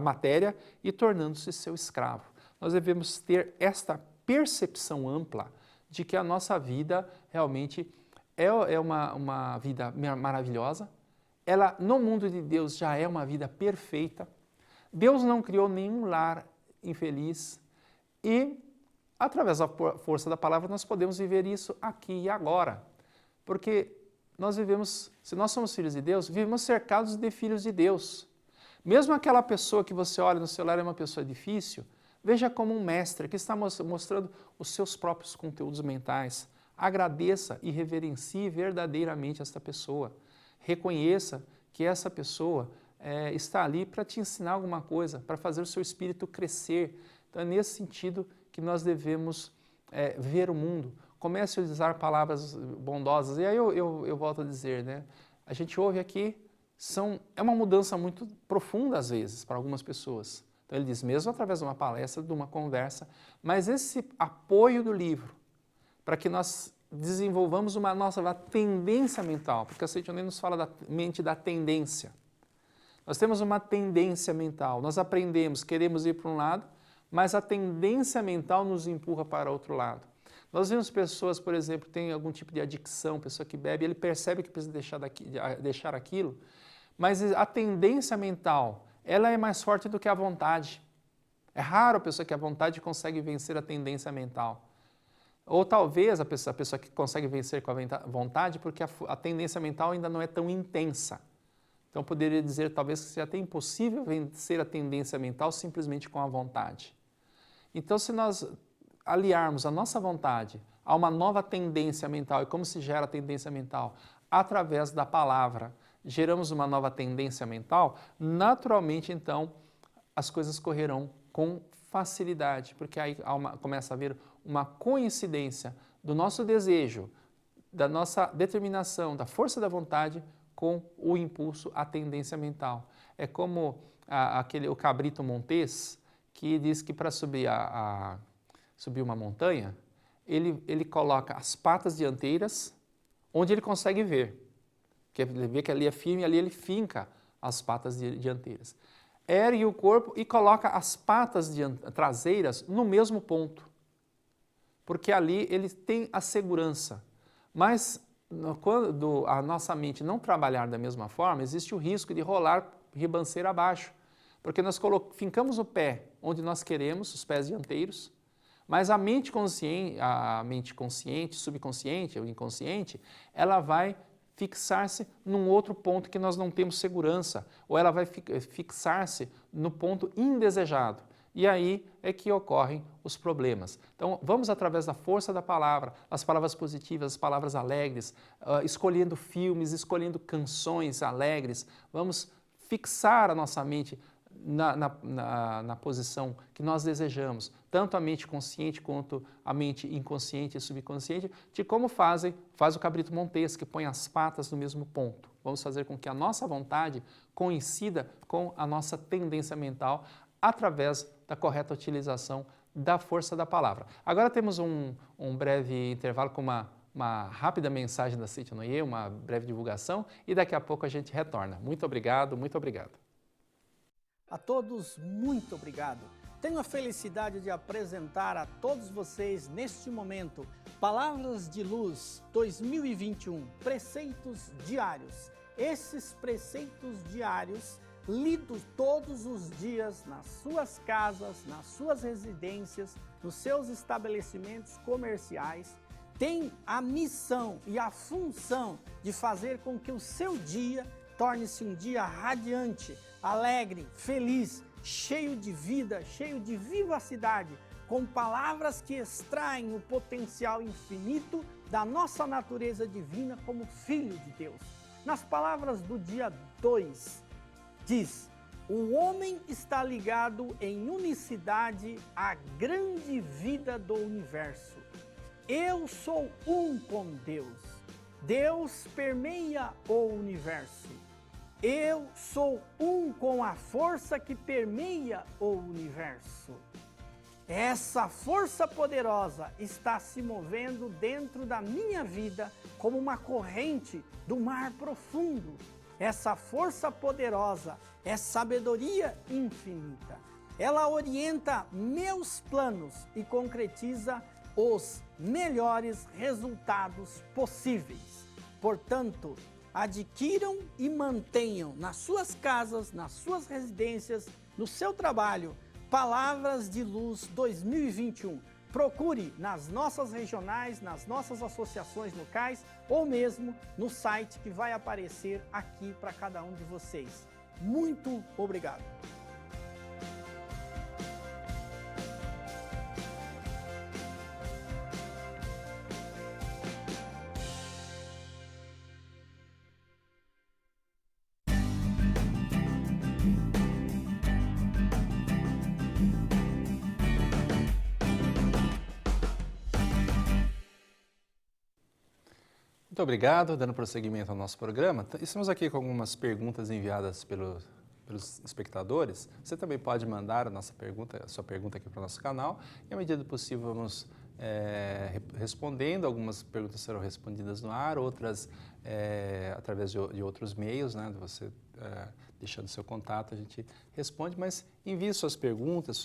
matéria e tornando-se seu escravo. Nós devemos ter esta percepção ampla de que a nossa vida realmente é uma vida maravilhosa, ela no mundo de Deus já é uma vida perfeita, Deus não criou nenhum lar infeliz e através da força da palavra nós podemos viver isso aqui e agora, porque nós vivemos, se nós somos filhos de Deus, vivemos cercados de filhos de Deus. Mesmo aquela pessoa que você olha no celular é uma pessoa difícil, veja como um mestre que está mostrando os seus próprios conteúdos mentais. Agradeça e reverencie verdadeiramente esta pessoa. Reconheça que essa pessoa está ali para te ensinar alguma coisa, para fazer o seu espírito crescer. Então é nesse sentido que nós devemos ver o mundo. Comece a usar palavras bondosas. E aí eu volto a dizer, né? A gente ouve aqui, é uma mudança muito profunda às vezes para algumas pessoas. Então ele diz, mesmo através de uma palestra, de uma conversa, mas esse apoio do livro, para que nós desenvolvamos uma nossa tendência mental, porque a Seita-no-Ie nos fala da mente da tendência. Nós temos uma tendência mental, nós aprendemos, queremos ir para um lado, mas a tendência mental nos empurra para outro lado. Nós vemos pessoas, por exemplo, que têm algum tipo de adicção, pessoa que bebe, ele percebe que precisa deixar aquilo, mas a tendência mental, ela é mais forte do que a vontade. É raro a pessoa que a vontade consegue vencer a tendência mental. Ou talvez a pessoa que consegue vencer com a vontade porque a tendência mental ainda não é tão intensa. Então poderia dizer talvez que seja até impossível vencer a tendência mental simplesmente com a vontade. Então se nós aliarmos a nossa vontade a uma nova tendência mental, e como se gera a tendência mental? Através da palavra. Geramos uma nova tendência mental, naturalmente, então, as coisas correrão com facilidade, porque aí começa a haver uma coincidência do nosso desejo, da nossa determinação, da força da vontade com o impulso, a tendência mental. É como o cabrito montés, que diz que para subir uma montanha, ele coloca as patas dianteiras onde ele consegue ver. Ele vê que ali é firme, ali ele finca as patas dianteiras. Ergue o corpo e coloca as patas traseiras no mesmo ponto, porque ali ele tem a segurança. Mas quando a nossa mente não trabalhar da mesma forma, existe o risco de rolar ribanceira abaixo, porque nós fincamos o pé onde nós queremos, os pés dianteiros, mas a mente consciente, subconsciente ou inconsciente, ela vai fixar-se num outro ponto que nós não temos segurança, ou ela vai fixar-se no ponto indesejado. E aí é que ocorrem os problemas. Então, vamos através da força da palavra, as palavras positivas, as palavras alegres, escolhendo filmes, escolhendo canções alegres, vamos fixar a nossa mente na posição que nós desejamos, tanto a mente consciente quanto a mente inconsciente e subconsciente, de como faz o cabrito montês, que põe as patas no mesmo ponto. Vamos fazer com que a nossa vontade coincida com a nossa tendência mental através da correta utilização da força da palavra. Agora temos um breve intervalo com uma rápida mensagem da Seita Noyer, uma breve divulgação, e daqui a pouco a gente retorna. Muito obrigado, muito obrigado. A todos, muito obrigado. Tenho a felicidade de apresentar a todos vocês, neste momento, Palavras de Luz 2021, Preceitos Diários. Esses preceitos diários, lidos todos os dias nas suas casas, nas suas residências, nos seus estabelecimentos comerciais, têm a missão e a função de fazer com que o seu dia torne-se um dia radiante, alegre, feliz, cheio de vida, cheio de vivacidade, com palavras que extraem o potencial infinito da nossa natureza divina como filho de Deus. Nas palavras do dia 2, diz: o homem está ligado em unicidade à grande vida do universo. Eu sou um com Deus. Deus permeia o universo. Eu sou um com a força que permeia o universo. Essa força poderosa está se movendo dentro da minha vida como uma corrente do mar profundo. Essa força poderosa é sabedoria infinita. Ela orienta meus planos e concretiza os melhores resultados possíveis. Portanto, adquiram e mantenham nas suas casas, nas suas residências, no seu trabalho, Palavras de Luz 2021. Procure nas nossas regionais, nas nossas associações locais ou mesmo no site que vai aparecer aqui para cada um de vocês. Muito obrigado! Muito obrigado, dando prosseguimento ao nosso programa. Estamos aqui com algumas perguntas enviadas pelos espectadores. Você também pode mandar a sua pergunta aqui para o nosso canal e, à medida do possível, vamos respondendo. Algumas perguntas serão respondidas no ar, outras através de outros meios, né? Você deixando seu contato, a gente responde, mas envie suas perguntas,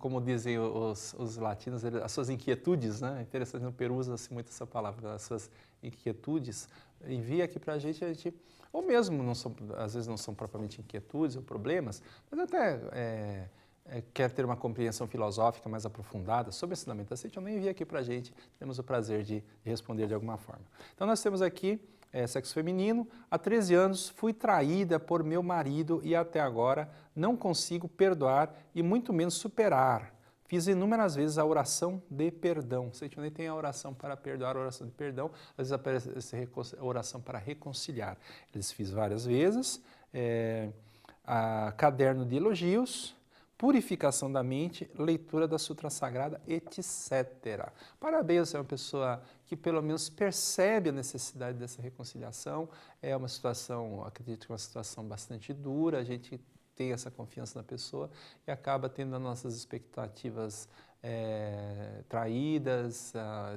como dizem os latinos, as suas inquietudes, né? É interessante, no Peru usa-se muito essa palavra, as suas inquietudes, envia aqui para a gente, ou mesmo, às vezes não são propriamente inquietudes ou problemas, mas até quer ter uma compreensão filosófica mais aprofundada sobre o ensinamento da Seita, envia aqui para a gente, temos o prazer de responder de alguma forma. Então nós temos aqui sexo feminino. Há 13 anos fui traída por meu marido e até agora não consigo perdoar e muito menos superar. Fiz inúmeras vezes a oração de perdão. Seita Noyer tem a oração para perdoar, a oração de perdão. Às vezes aparece a oração para reconciliar. Eles fiz várias vezes. Caderno de elogios, purificação da mente, leitura da Sutra Sagrada, etc. Parabéns, você é uma pessoa que pelo menos percebe a necessidade dessa reconciliação. É uma situação, acredito que é uma situação bastante dura, a gente tem essa confiança na pessoa e acaba tendo as nossas expectativas traídas,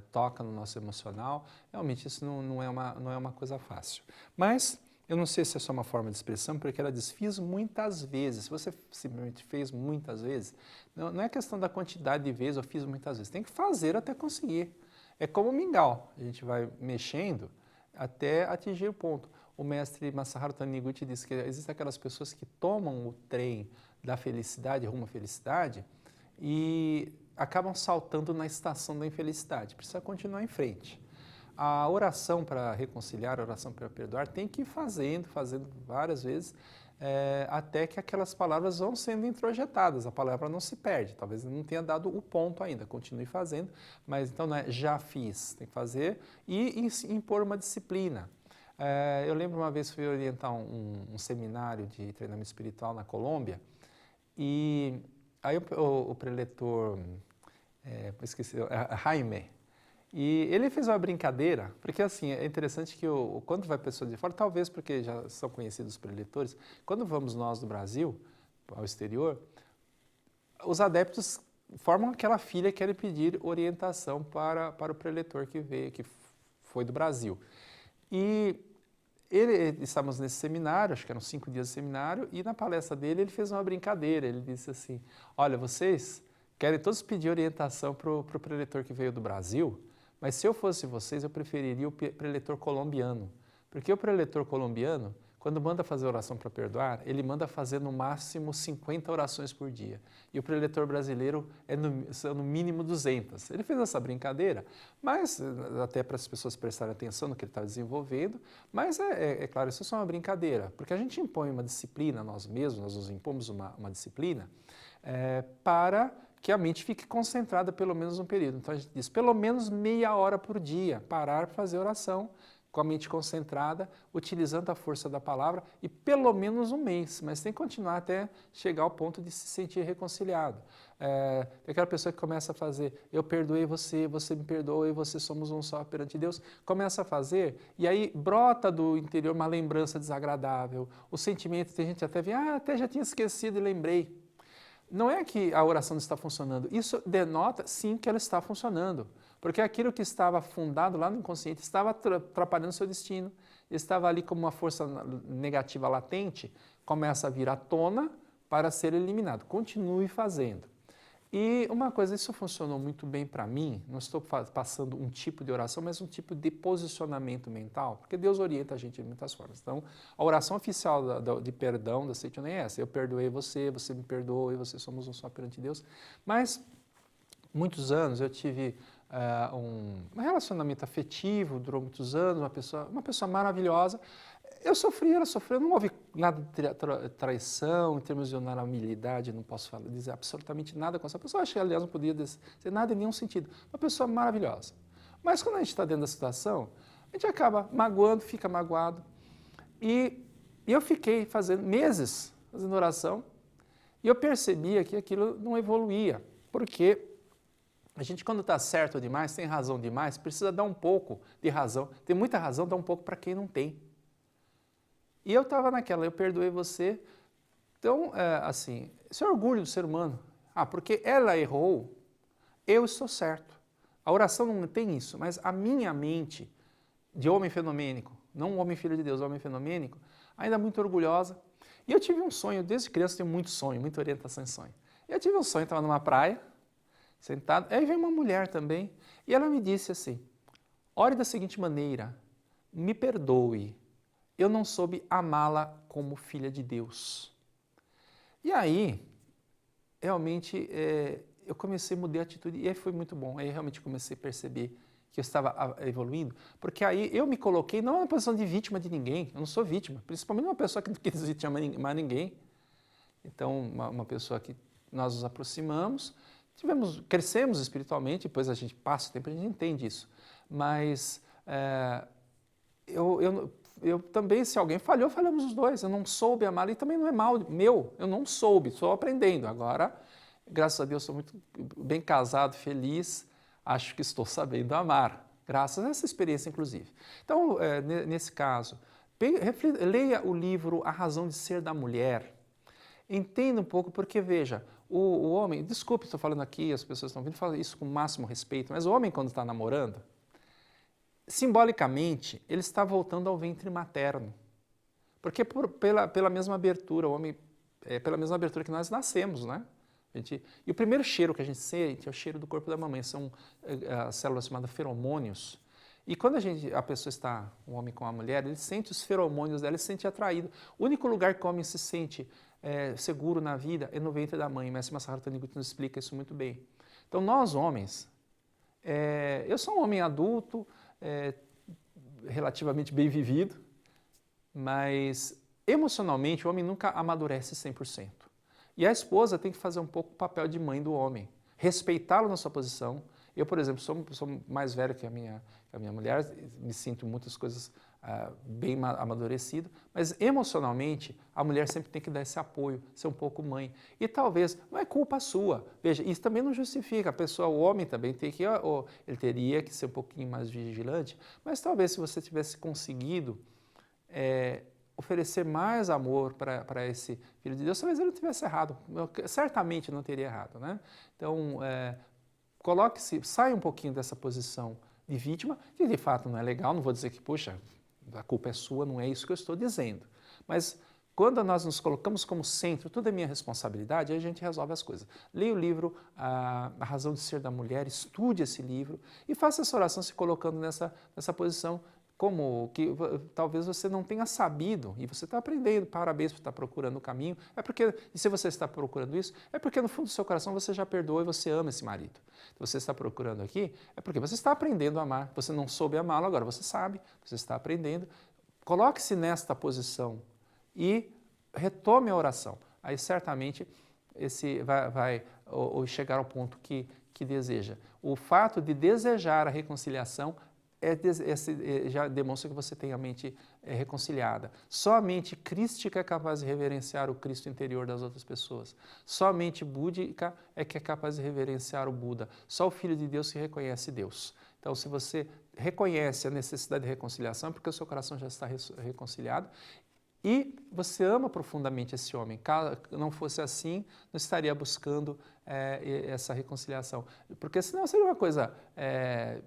toca no nosso emocional. Realmente isso não é uma coisa fácil. Mas eu não sei se é só uma forma de expressão, porque ela diz, fiz muitas vezes. Se você simplesmente fez muitas vezes, não é questão da quantidade de vezes, eu fiz muitas vezes. Tem que fazer até conseguir. É como o mingau, a gente vai mexendo até atingir o ponto. O mestre Masaharu Taniguchi diz que existem aquelas pessoas que tomam o trem da felicidade rumo à felicidade e acabam saltando na estação da infelicidade. Precisa continuar em frente. A oração para reconciliar, a oração para perdoar, tem que ir fazendo várias vezes, até que aquelas palavras vão sendo introjetadas, a palavra não se perde, talvez não tenha dado o ponto ainda, continue fazendo, mas então não é já fiz, tem que fazer e impor uma disciplina. Eu lembro uma vez fui orientar um seminário de treinamento espiritual na Colômbia e aí o preletor, esqueci, Jaime, e ele fez uma brincadeira, porque assim, é interessante que quando vai pessoa de fora, talvez porque já são conhecidos os preletores, quando vamos nós do Brasil ao exterior, os adeptos formam aquela fila e querem pedir orientação para o preletor que veio, que foi do Brasil. E estávamos nesse seminário, acho que eram 5 dias de seminário, e na palestra dele ele fez uma brincadeira, ele disse assim, olha, vocês querem todos pedir orientação para o preletor que veio do Brasil, mas se eu fosse vocês, eu preferiria o preletor colombiano, porque o preletor colombiano, quando manda fazer oração para perdoar, ele manda fazer no máximo 50 orações por dia. E o preletor brasileiro são no mínimo 200. Ele fez essa brincadeira, mas até para as pessoas prestarem atenção no que ele está desenvolvendo, mas é claro, isso é só uma brincadeira, porque a gente impõe uma disciplina nós mesmos, nós nos impomos uma disciplina para que a mente fique concentrada pelo menos um período. Então a gente diz, pelo menos meia hora por dia, parar para fazer oração, com a mente concentrada, utilizando a força da palavra, e pelo menos um mês, mas tem que continuar até chegar ao ponto de se sentir reconciliado. Tem aquela pessoa que começa a fazer, eu perdoei você, você me perdoou e você somos um só perante Deus, começa a fazer, e aí brota do interior uma lembrança desagradável, o sentimento, tem gente até vê, até já tinha esquecido e lembrei. Não é que a oração não está funcionando, isso denota sim que ela está funcionando, porque aquilo que estava fundado lá no inconsciente estava atrapalhando o seu destino, estava ali como uma força negativa latente, começa a vir à tona para ser eliminado. Continue fazendo. E uma coisa, isso funcionou muito bem para mim, não estou passando um tipo de oração, mas um tipo de posicionamento mental, porque Deus orienta a gente de muitas formas. Então, a oração oficial de perdão da Seiton é essa, eu perdoei você, você me perdoou e você somos um só perante Deus. Mas, muitos anos eu tive um relacionamento afetivo, durou muitos anos, uma pessoa maravilhosa. Eu sofri, ela sofreu, não houve nada de traição, em termos de honorabilidade, não posso dizer absolutamente nada com essa pessoa. Acho que, aliás, não podia dizer nada em nenhum sentido. Uma pessoa maravilhosa. Mas quando a gente está dentro da situação, a gente acaba magoando, fica magoado. E eu fiquei meses fazendo oração, e eu percebia que aquilo não evoluía, porque a gente, quando está certo demais, tem razão demais, precisa dar um pouco de razão. Tem muita razão, dá um pouco para quem não tem. E eu estava naquela, eu perdoei você. Então, assim, esse é o orgulho do ser humano. Porque ela errou, eu estou certo. A oração não tem isso, mas a minha mente de homem fenomênico, não um homem filho de Deus, homem fenomênico, ainda muito orgulhosa. E eu tive um sonho, desde criança tenho muito sonho, muita orientação em sonho. Eu tive um sonho, estava numa praia, sentado, aí veio uma mulher também, e ela me disse assim, ore da seguinte maneira, me perdoe, eu não soube amá-la como filha de Deus. E aí, realmente, eu comecei a mudar a atitude, e aí foi muito bom, aí realmente comecei a perceber que eu estava evoluindo, porque aí eu me coloquei não na posição de vítima de ninguém, eu não sou vítima, principalmente uma pessoa que não quis vitimar ninguém. Então, uma pessoa que nós nos aproximamos, crescemos espiritualmente, depois a gente passa o tempo, a gente entende isso. Mas eu também, se alguém falhou, falhamos os dois. Eu não soube amar, e também não é mal meu, eu não soube, estou aprendendo. Agora, graças a Deus, sou muito bem casado, feliz, acho que estou sabendo amar, graças a essa experiência, inclusive. Então, nesse caso, leia o livro A Razão de Ser da Mulher, entenda um pouco, porque veja, o homem, desculpe, estou falando aqui, as pessoas estão vindo falar isso com o máximo respeito, mas o homem, quando está namorando, simbolicamente, ele está voltando ao ventre materno. Porque pela mesma abertura, o homem, pela mesma abertura que nós nascemos, né? E o primeiro cheiro que a gente sente é o cheiro do corpo da mamãe, são as células chamadas feromônios. E quando a pessoa está, um homem com a mulher, ele sente os feromônios dela, ele se sente atraído. O único lugar que o homem se sente seguro na vida é no ventre da mãe, mas Masaharu Taniguchi nos explica isso muito bem. Então nós homens, eu sou um homem adulto, relativamente bem vivido, mas emocionalmente, o homem nunca amadurece 100%. E a esposa tem que fazer um pouco o papel de mãe do homem, respeitá-lo na sua posição. Eu, por exemplo, sou mais velho que a minha mulher, me sinto muitas coisas bem amadurecido, mas emocionalmente a mulher sempre tem que dar esse apoio, ser um pouco mãe. E talvez, não é culpa sua. Veja, isso também não justifica. A pessoa, o homem também tem que, ele teria que ser um pouquinho mais vigilante, mas talvez se você tivesse conseguido oferecer mais amor para esse filho de Deus, talvez ele não tivesse errado, certamente não teria errado, né? Então, coloque-se, saia um pouquinho dessa posição de vítima, que de fato não é legal, não vou dizer que, puxa, a culpa é sua, não é isso que eu estou dizendo. Mas quando nós nos colocamos como centro, tudo é minha responsabilidade, aí a gente resolve as coisas. Leia o livro A Razão de Ser da Mulher, estude esse livro e faça essa oração se colocando nessa posição, como que talvez você não tenha sabido e você está aprendendo, parabéns por estar procurando o caminho, e se você está procurando isso, é porque no fundo do seu coração você já perdoou e você ama esse marido. Se você está procurando aqui, é porque você está aprendendo a amar, você não soube amá-lo, agora você sabe, você está aprendendo. Coloque-se nesta posição e retome a oração. Aí certamente vai chegar ao ponto que deseja. O fato de desejar a reconciliação já demonstra que você tem a mente reconciliada. Só a mente crística é capaz de reverenciar o Cristo interior das outras pessoas. Só a mente búdica é que é capaz de reverenciar o Buda. Só o Filho de Deus que reconhece Deus. Então, se você reconhece a necessidade de reconciliação, é porque o seu coração já está reconciliado e você ama profundamente esse homem. Caso não fosse assim, não estaria buscando essa reconciliação. Porque senão seria uma coisa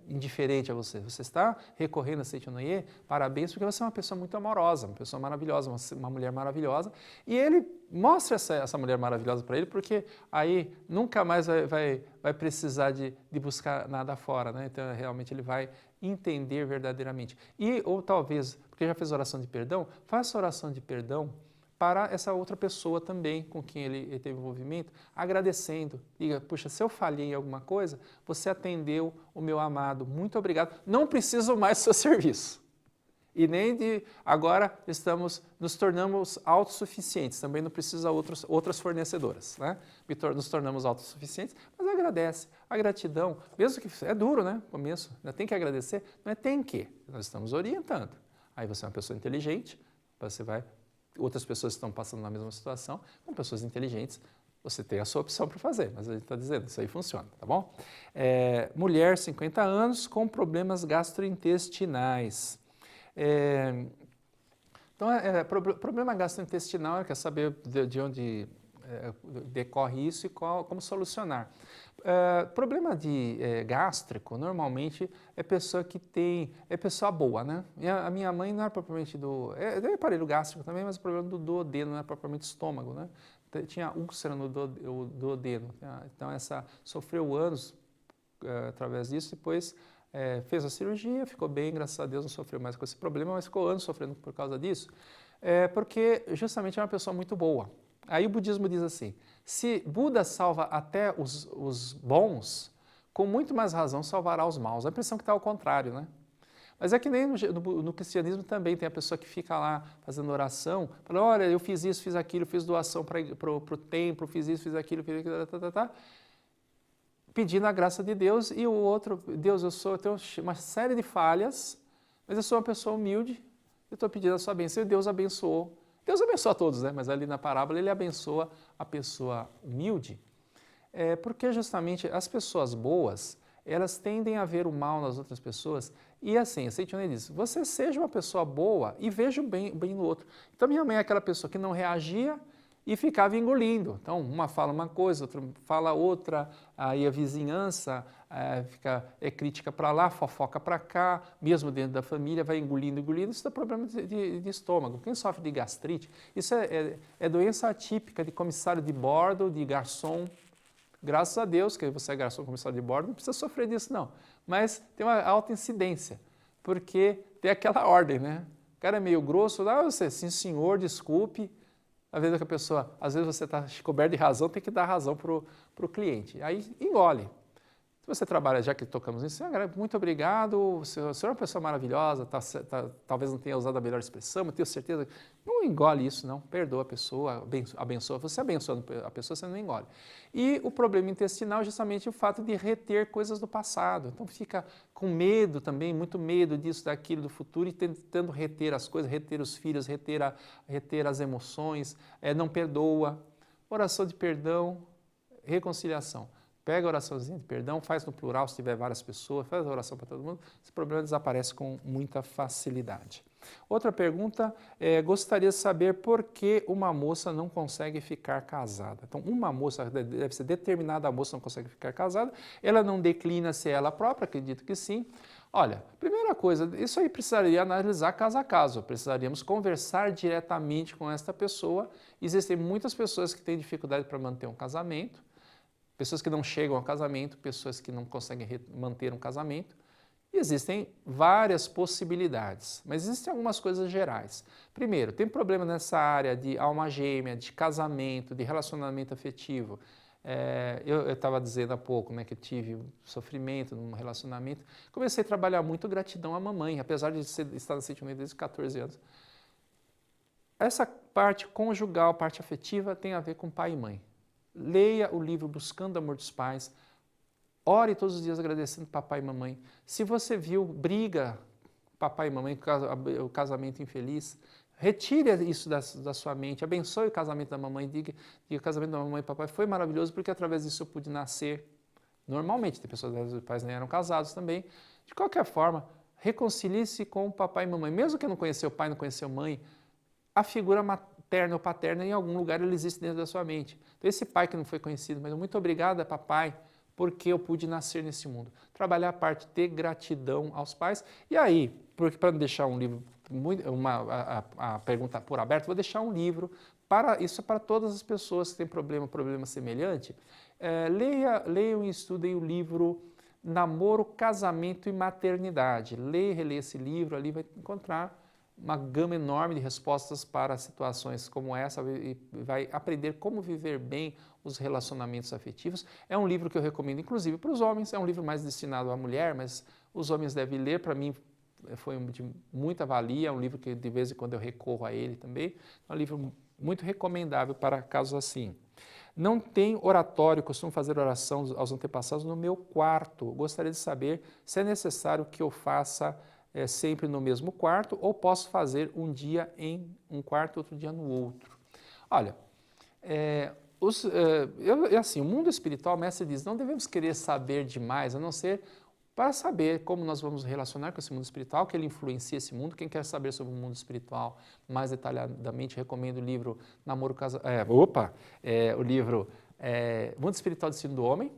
indiferente a você. Você está recorrendo a Seichonoye, parabéns, porque você é uma pessoa muito amorosa, uma pessoa maravilhosa, uma mulher maravilhosa. E ele mostra essa mulher maravilhosa para ele, porque aí nunca mais vai precisar de buscar nada fora, né? Então, realmente ele vai entender verdadeiramente. Ou talvez, porque já fez oração de perdão, faça oração de perdão para essa outra pessoa também com quem ele teve envolvimento, agradecendo. Diga, puxa, se eu falhei em alguma coisa, você atendeu o meu amado, muito obrigado. Não preciso mais do seu serviço. E nem de agora nos tornamos autossuficientes, também não precisa outras fornecedoras, né? Nos tornamos autossuficientes, mas agradece. A gratidão, mesmo que é duro, né? No começo, ainda tem que agradecer, não é tem que, nós estamos orientando. Aí você é uma pessoa inteligente, outras pessoas estão passando na mesma situação, com pessoas inteligentes, você tem a sua opção para fazer, mas a gente está dizendo, isso aí funciona, tá bom? Mulher, 50 anos, com problemas gastrointestinais. Então, problema gastrointestinal, quer saber de onde decorre isso e como solucionar. Problema gástrico, normalmente, é pessoa que é pessoa boa, né? A minha mãe não era propriamente é aparelho gástrico também, mas o problema do duodeno, não é propriamente estômago, né? Tinha úlcera no duodeno, então sofreu anos através disso, depois fez a cirurgia, ficou bem, graças a Deus não sofreu mais com esse problema, mas ficou anos sofrendo por causa disso, porque justamente é uma pessoa muito boa. Aí o budismo diz assim, se Buda salva até os bons, com muito mais razão salvará os maus. A impressão que está ao contrário, né? Mas é que nem no cristianismo também tem a pessoa que fica lá fazendo oração, fala, olha, eu fiz isso, fiz aquilo, fiz doação para o templo, fiz isso, fiz aquilo, pedindo a graça de Deus, e o outro, Deus, eu tenho uma série de falhas, mas eu sou uma pessoa humilde, eu estou pedindo a sua bênção, e Deus abençoou. Deus abençoa a todos, né? Mas ali na parábola ele abençoa a pessoa humilde, porque justamente as pessoas boas, elas tendem a ver o mal nas outras pessoas, e assim, a Seichonoye diz, você seja uma pessoa boa e veja o bem no outro. Então minha mãe é aquela pessoa que não reagia e ficava engolindo. Então uma fala uma coisa, outra fala outra, aí a vizinhança é crítica para lá, fofoca para cá, mesmo dentro da família, vai engolindo, isso dá problema de estômago. Quem sofre de gastrite, isso é doença atípica de comissário de bordo, de garçom. Graças a Deus que você é garçom, comissário de bordo, não precisa sofrer disso não. Mas tem uma alta incidência, porque tem aquela ordem, né? O cara é meio grosso, você, sim senhor, desculpe. Às vezes você está coberto de razão, tem que dar razão para o cliente. Aí engole. Se você trabalha, já que tocamos nisso, muito obrigado, o senhor é uma pessoa maravilhosa, talvez não tenha usado a melhor expressão, mas tenho certeza. Não engole isso, não. Perdoa a pessoa, abençoa. Você abençoando a pessoa, você não engole. E o problema intestinal é justamente o fato de reter coisas do passado. Então fica com medo também, muito medo disso, daquilo, do futuro, e tentando reter as coisas, reter os filhos, reter as emoções, não perdoa. Oração de perdão, reconciliação. Pega a oraçãozinha de perdão, faz no plural se tiver várias pessoas, faz a oração para todo mundo, esse problema desaparece com muita facilidade. Outra pergunta, gostaria de saber por que uma moça não consegue ficar casada. Então, uma moça, deve ser determinada, a moça não consegue ficar casada, ela não declina se é ela própria, acredito que sim. Olha, primeira coisa, isso aí precisaria analisar caso a caso, precisaríamos conversar diretamente com esta pessoa. Existem muitas pessoas que têm dificuldade para manter um casamento, pessoas que não chegam ao casamento, pessoas que não conseguem manter um casamento. E existem várias possibilidades, mas existem algumas coisas gerais. Primeiro, tem problema nessa área de alma gêmea, de casamento, de relacionamento afetivo. Eu estava dizendo há pouco, né, que eu tive sofrimento num relacionamento. Comecei a trabalhar muito gratidão à mamãe, apesar de estar na Seite Unida desde 14 anos. Essa parte conjugal, parte afetiva, tem a ver com pai e mãe. Leia o livro Buscando o Amor dos Pais, ore todos os dias agradecendo papai e mamãe. Se você viu briga, papai e mamãe, o casamento infeliz, retire isso da sua mente, abençoe o casamento da mamãe, diga que o casamento da mamãe e papai foi maravilhoso porque através disso eu pude nascer. Normalmente, tem pessoas que os pais nem eram casados também. De qualquer forma, reconcilie-se com o papai e mamãe. Mesmo que não conheceu pai, não conheceu mãe, a figura materna ou paterna, em algum lugar, ele existe dentro da sua mente. Então, esse pai que não foi conhecido, mas muito obrigado, papai, porque eu pude nascer nesse mundo. Trabalhar a parte de gratidão aos pais. E aí, para não deixar um livro, a pergunta por aberto, vou deixar um livro, isso é para todas as pessoas que têm problema semelhante. Leiam e estudem o livro Namoro, Casamento e Maternidade. Leia e releia esse livro, ali vai encontrar uma gama enorme de respostas para situações como essa e vai aprender como viver bem os relacionamentos afetivos. É um livro que eu recomendo, inclusive, para os homens. É um livro mais destinado à mulher, mas os homens devem ler. Para mim, foi de muita valia. É um livro que, de vez em quando, eu recorro a ele também. É um livro muito recomendável para casos assim. Não tem oratório, costumo fazer oração aos antepassados no meu quarto. Gostaria de saber se é necessário que eu faça sempre no mesmo quarto, ou posso fazer um dia em um quarto, outro dia no outro. Olha, assim, o mundo espiritual, o mestre diz, não devemos querer saber demais, a não ser para saber como nós vamos relacionar com esse mundo espiritual, que ele influencia esse mundo. Quem quer saber sobre o mundo espiritual mais detalhadamente, recomendo o livro o livro Mundo Espiritual, Destino do Homem,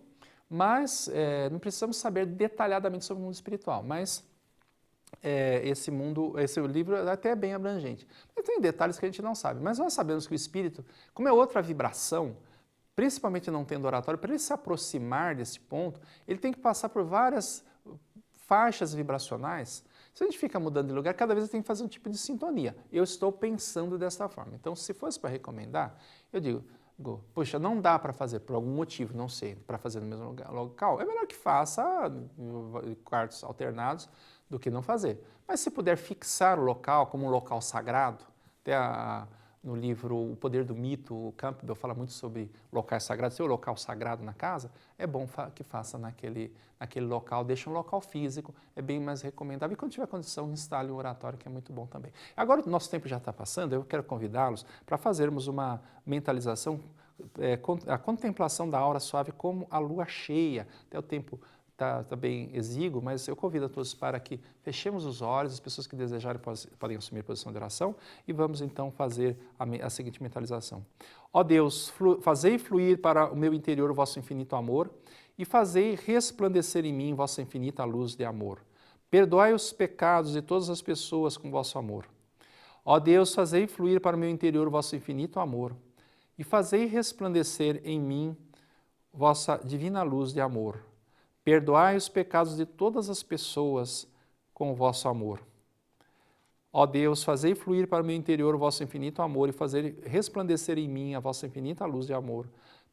mas não precisamos saber detalhadamente sobre o mundo espiritual, mas esse livro é até bem abrangente. Mas tem detalhes que a gente não sabe. Mas nós sabemos que o espírito, como é outra vibração, principalmente não tendo oratório, para ele se aproximar desse ponto, ele tem que passar por várias faixas vibracionais. Se a gente fica mudando de lugar, cada vez tem que fazer um tipo de sintonia. Eu estou pensando dessa forma. Então, se fosse para recomendar, eu digo, puxa, não dá para fazer por algum motivo, não sei, para fazer no mesmo local. É melhor que faça quartos alternados do que não fazer. Mas se puder fixar o local como um local sagrado, até no livro O Poder do Mito, o Campbell fala muito sobre locais sagrados. Se é o local sagrado na casa, é bom que faça naquele local, deixe um local físico, é bem mais recomendável. E quando tiver condição, instale um oratório, que é muito bom também. Agora, o nosso tempo já está passando, eu quero convidá-los para fazermos uma mentalização, a contemplação da aura suave como a lua cheia. Até o tempo está bem exíguo, mas eu convido a todos para que fechemos os olhos, as pessoas que desejarem podem assumir posição de oração, e vamos então fazer a seguinte mentalização. Ó Deus, fazei fluir para o meu interior o vosso infinito amor, e fazei resplandecer em mim vossa infinita luz de amor. Perdoai os pecados de todas as pessoas com vosso amor. Ó Deus, fazei fluir para o meu interior o vosso infinito amor, e fazei resplandecer em mim vossa divina luz de amor. Perdoai os pecados de todas as pessoas com o vosso amor. Ó Deus, fazei fluir para o meu interior o vosso infinito amor e fazer resplandecer em mim a vossa infinita luz de amor.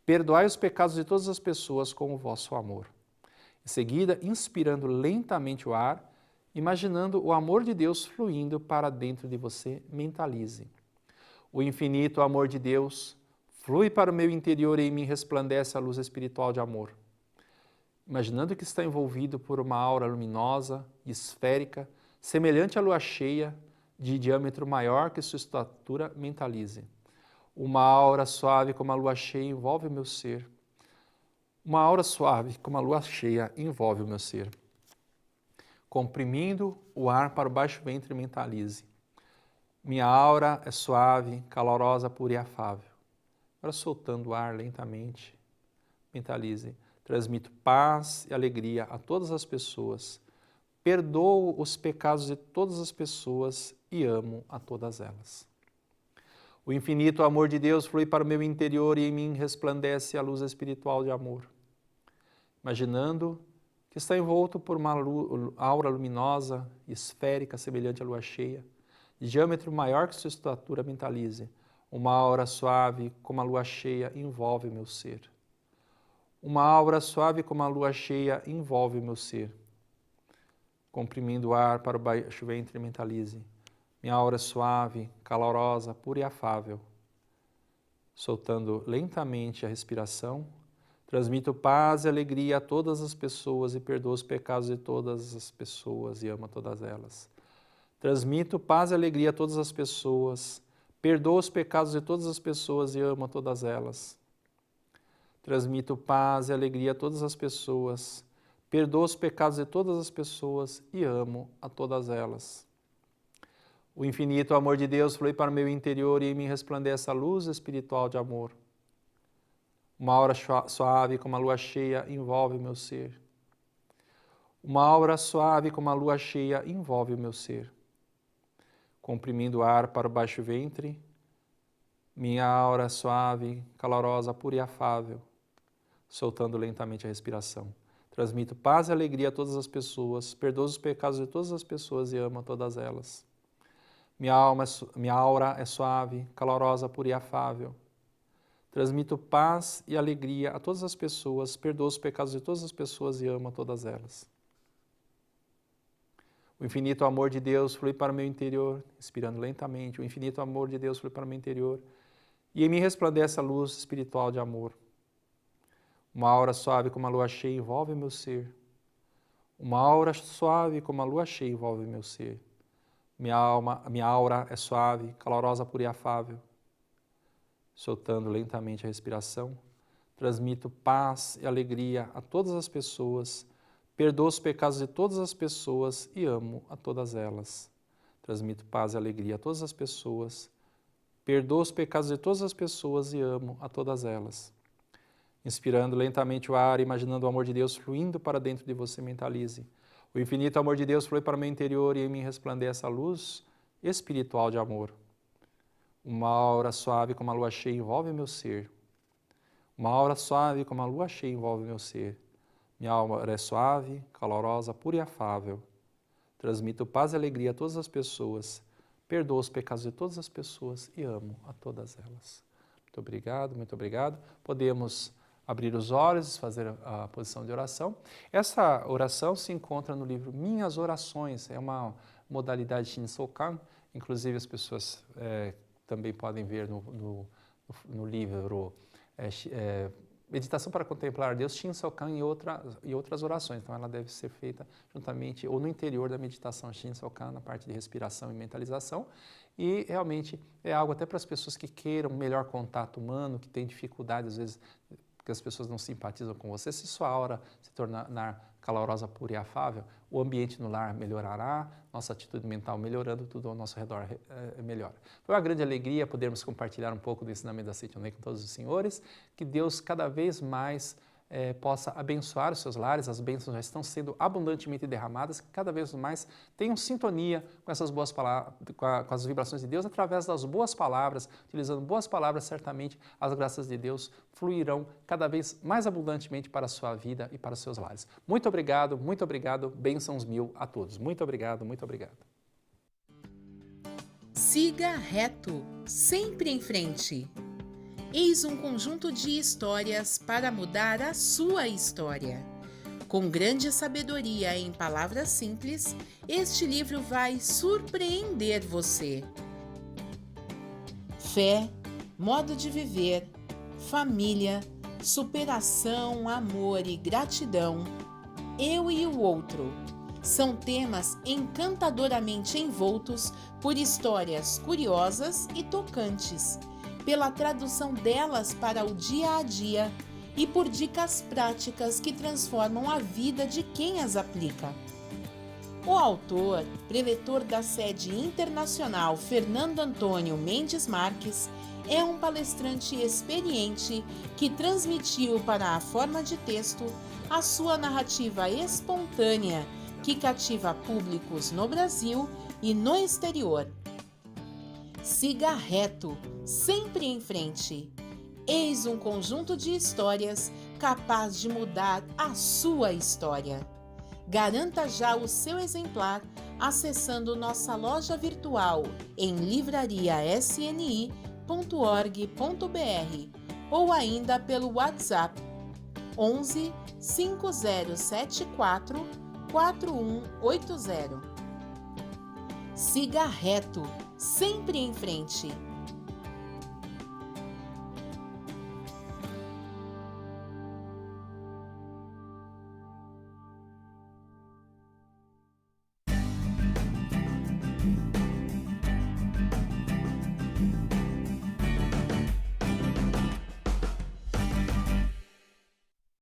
Perdoai os pecados de todas as pessoas com o vosso amor. Em seguida, inspirando lentamente o ar, imaginando o amor de Deus fluindo para dentro de você, mentalize. O infinito amor de Deus flui para o meu interior e em mim resplandece a luz espiritual de amor. Imaginando que está envolvido por uma aura luminosa e esférica, semelhante à lua cheia, de diâmetro maior que sua estatura, mentalize. Uma aura suave como a lua cheia envolve o meu ser. Uma aura suave como a lua cheia envolve o meu ser. Comprimindo o ar para o baixo ventre, mentalize. Minha aura é suave, calorosa, pura e afável. Agora soltando o ar lentamente, mentalize. Transmito paz e alegria a todas as pessoas. Perdoo os pecados de todas as pessoas e amo a todas elas. O infinito amor de Deus flui para o meu interior e em mim resplandece a luz espiritual de amor. Imaginando que está envolto por uma aura luminosa e esférica, semelhante à lua cheia, de diâmetro maior que sua estatura, mentalize. Uma aura suave como a lua cheia envolve o meu ser. Uma aura suave como a lua cheia envolve o meu ser. Comprimindo o ar para o baixo ventre, mentalize. Minha aura suave, calorosa, pura e afável. Soltando lentamente a respiração, transmito paz e alegria a todas as pessoas e perdoo os pecados de todas as pessoas e amo a todas elas. Transmito paz e alegria a todas as pessoas, perdoo os pecados de todas as pessoas e amo a todas elas. Transmito paz e alegria a todas as pessoas, perdoo os pecados de todas as pessoas e amo a todas elas. O infinito amor de Deus flui para o meu interior e em mim resplandece a luz espiritual de amor. Uma aura suave como a lua cheia envolve o meu ser. Uma aura suave como a lua cheia envolve o meu ser. Comprimindo o ar para o baixo ventre, minha aura suave, calorosa, pura e afável, soltando lentamente a respiração. Transmito paz e alegria a todas as pessoas, perdoo os pecados de todas as pessoas e amo a todas elas. Minha aura é suave, calorosa, pura e afável. Transmito paz e alegria a todas as pessoas, perdoo os pecados de todas as pessoas e amo a todas elas. O infinito amor de Deus flui para o meu interior, inspirando lentamente. O infinito amor de Deus flui para o meu interior e em mim resplandece a luz espiritual de amor. Uma aura suave como a lua cheia envolve o meu ser. Uma aura suave como a lua cheia envolve o meu ser. Minha aura é suave, calorosa, pura e afável. Soltando lentamente a respiração, transmito paz e alegria a todas as pessoas, perdoo os pecados de todas as pessoas e amo a todas elas. Transmito paz e alegria a todas as pessoas, perdoo os pecados de todas as pessoas e amo a todas elas. Inspirando lentamente o ar, imaginando o amor de Deus fluindo para dentro de você, mentalize. O infinito amor de Deus flui para o meu interior e em mim resplandece a luz espiritual de amor. Uma aura suave como a lua cheia envolve o meu ser. Uma aura suave como a lua cheia envolve o meu ser. Minha aura é suave, calorosa, pura e afável. Transmito paz e alegria a todas as pessoas. Perdoo os pecados de todas as pessoas e amo a todas elas. Muito obrigado, muito obrigado. Podemos abrir os olhos e fazer a posição de oração. Essa oração se encontra no livro Minhas Orações. É uma modalidade Shinsokan. Inclusive as pessoas também podem ver no livro Meditação para Contemplar Deus, Shinsokan e outras orações. Então ela deve ser feita juntamente ou no interior da meditação Shinsokan, na parte de respiração e mentalização. E realmente é algo até para as pessoas que queiram melhor contato humano, que têm dificuldade, às vezes, porque as pessoas não simpatizam com você. Se sua aura se tornar calorosa, pura e afável, o ambiente no lar melhorará, nossa atitude mental melhorando, tudo ao nosso redor melhora. Foi uma grande alegria podermos compartilhar um pouco do ensinamento da Seite On Air com todos os senhores, que Deus cada vez mais possa abençoar os seus lares, as bênçãos já estão sendo abundantemente derramadas, que cada vez mais tenham sintonia com essas boas palavras, com as vibrações de Deus, através das boas palavras, utilizando boas palavras, certamente as graças de Deus fluirão cada vez mais abundantemente para a sua vida e para os seus lares. Muito obrigado, bênçãos mil a todos. Muito obrigado, muito obrigado. Siga reto, sempre em frente. Eis um conjunto de histórias para mudar a sua história. Com grande sabedoria em palavras simples, este livro vai surpreender você. Fé, modo de viver, família, superação, amor e gratidão, eu e o outro. São temas encantadoramente envoltos por histórias curiosas e tocantes, pela tradução delas para o dia a dia e por dicas práticas que transformam a vida de quem as aplica. O autor, preletor da sede internacional Fernando Antônio Mendes Marques, é um palestrante experiente que transmitiu para a forma de texto a sua narrativa espontânea que cativa públicos no Brasil e no exterior. Siga reto, sempre em frente. Eis um conjunto de histórias capaz de mudar a sua história. Garanta já o seu exemplar acessando nossa loja virtual em livrariasni.org.br ou ainda pelo WhatsApp 11 5074 4180. Siga reto, sempre em frente.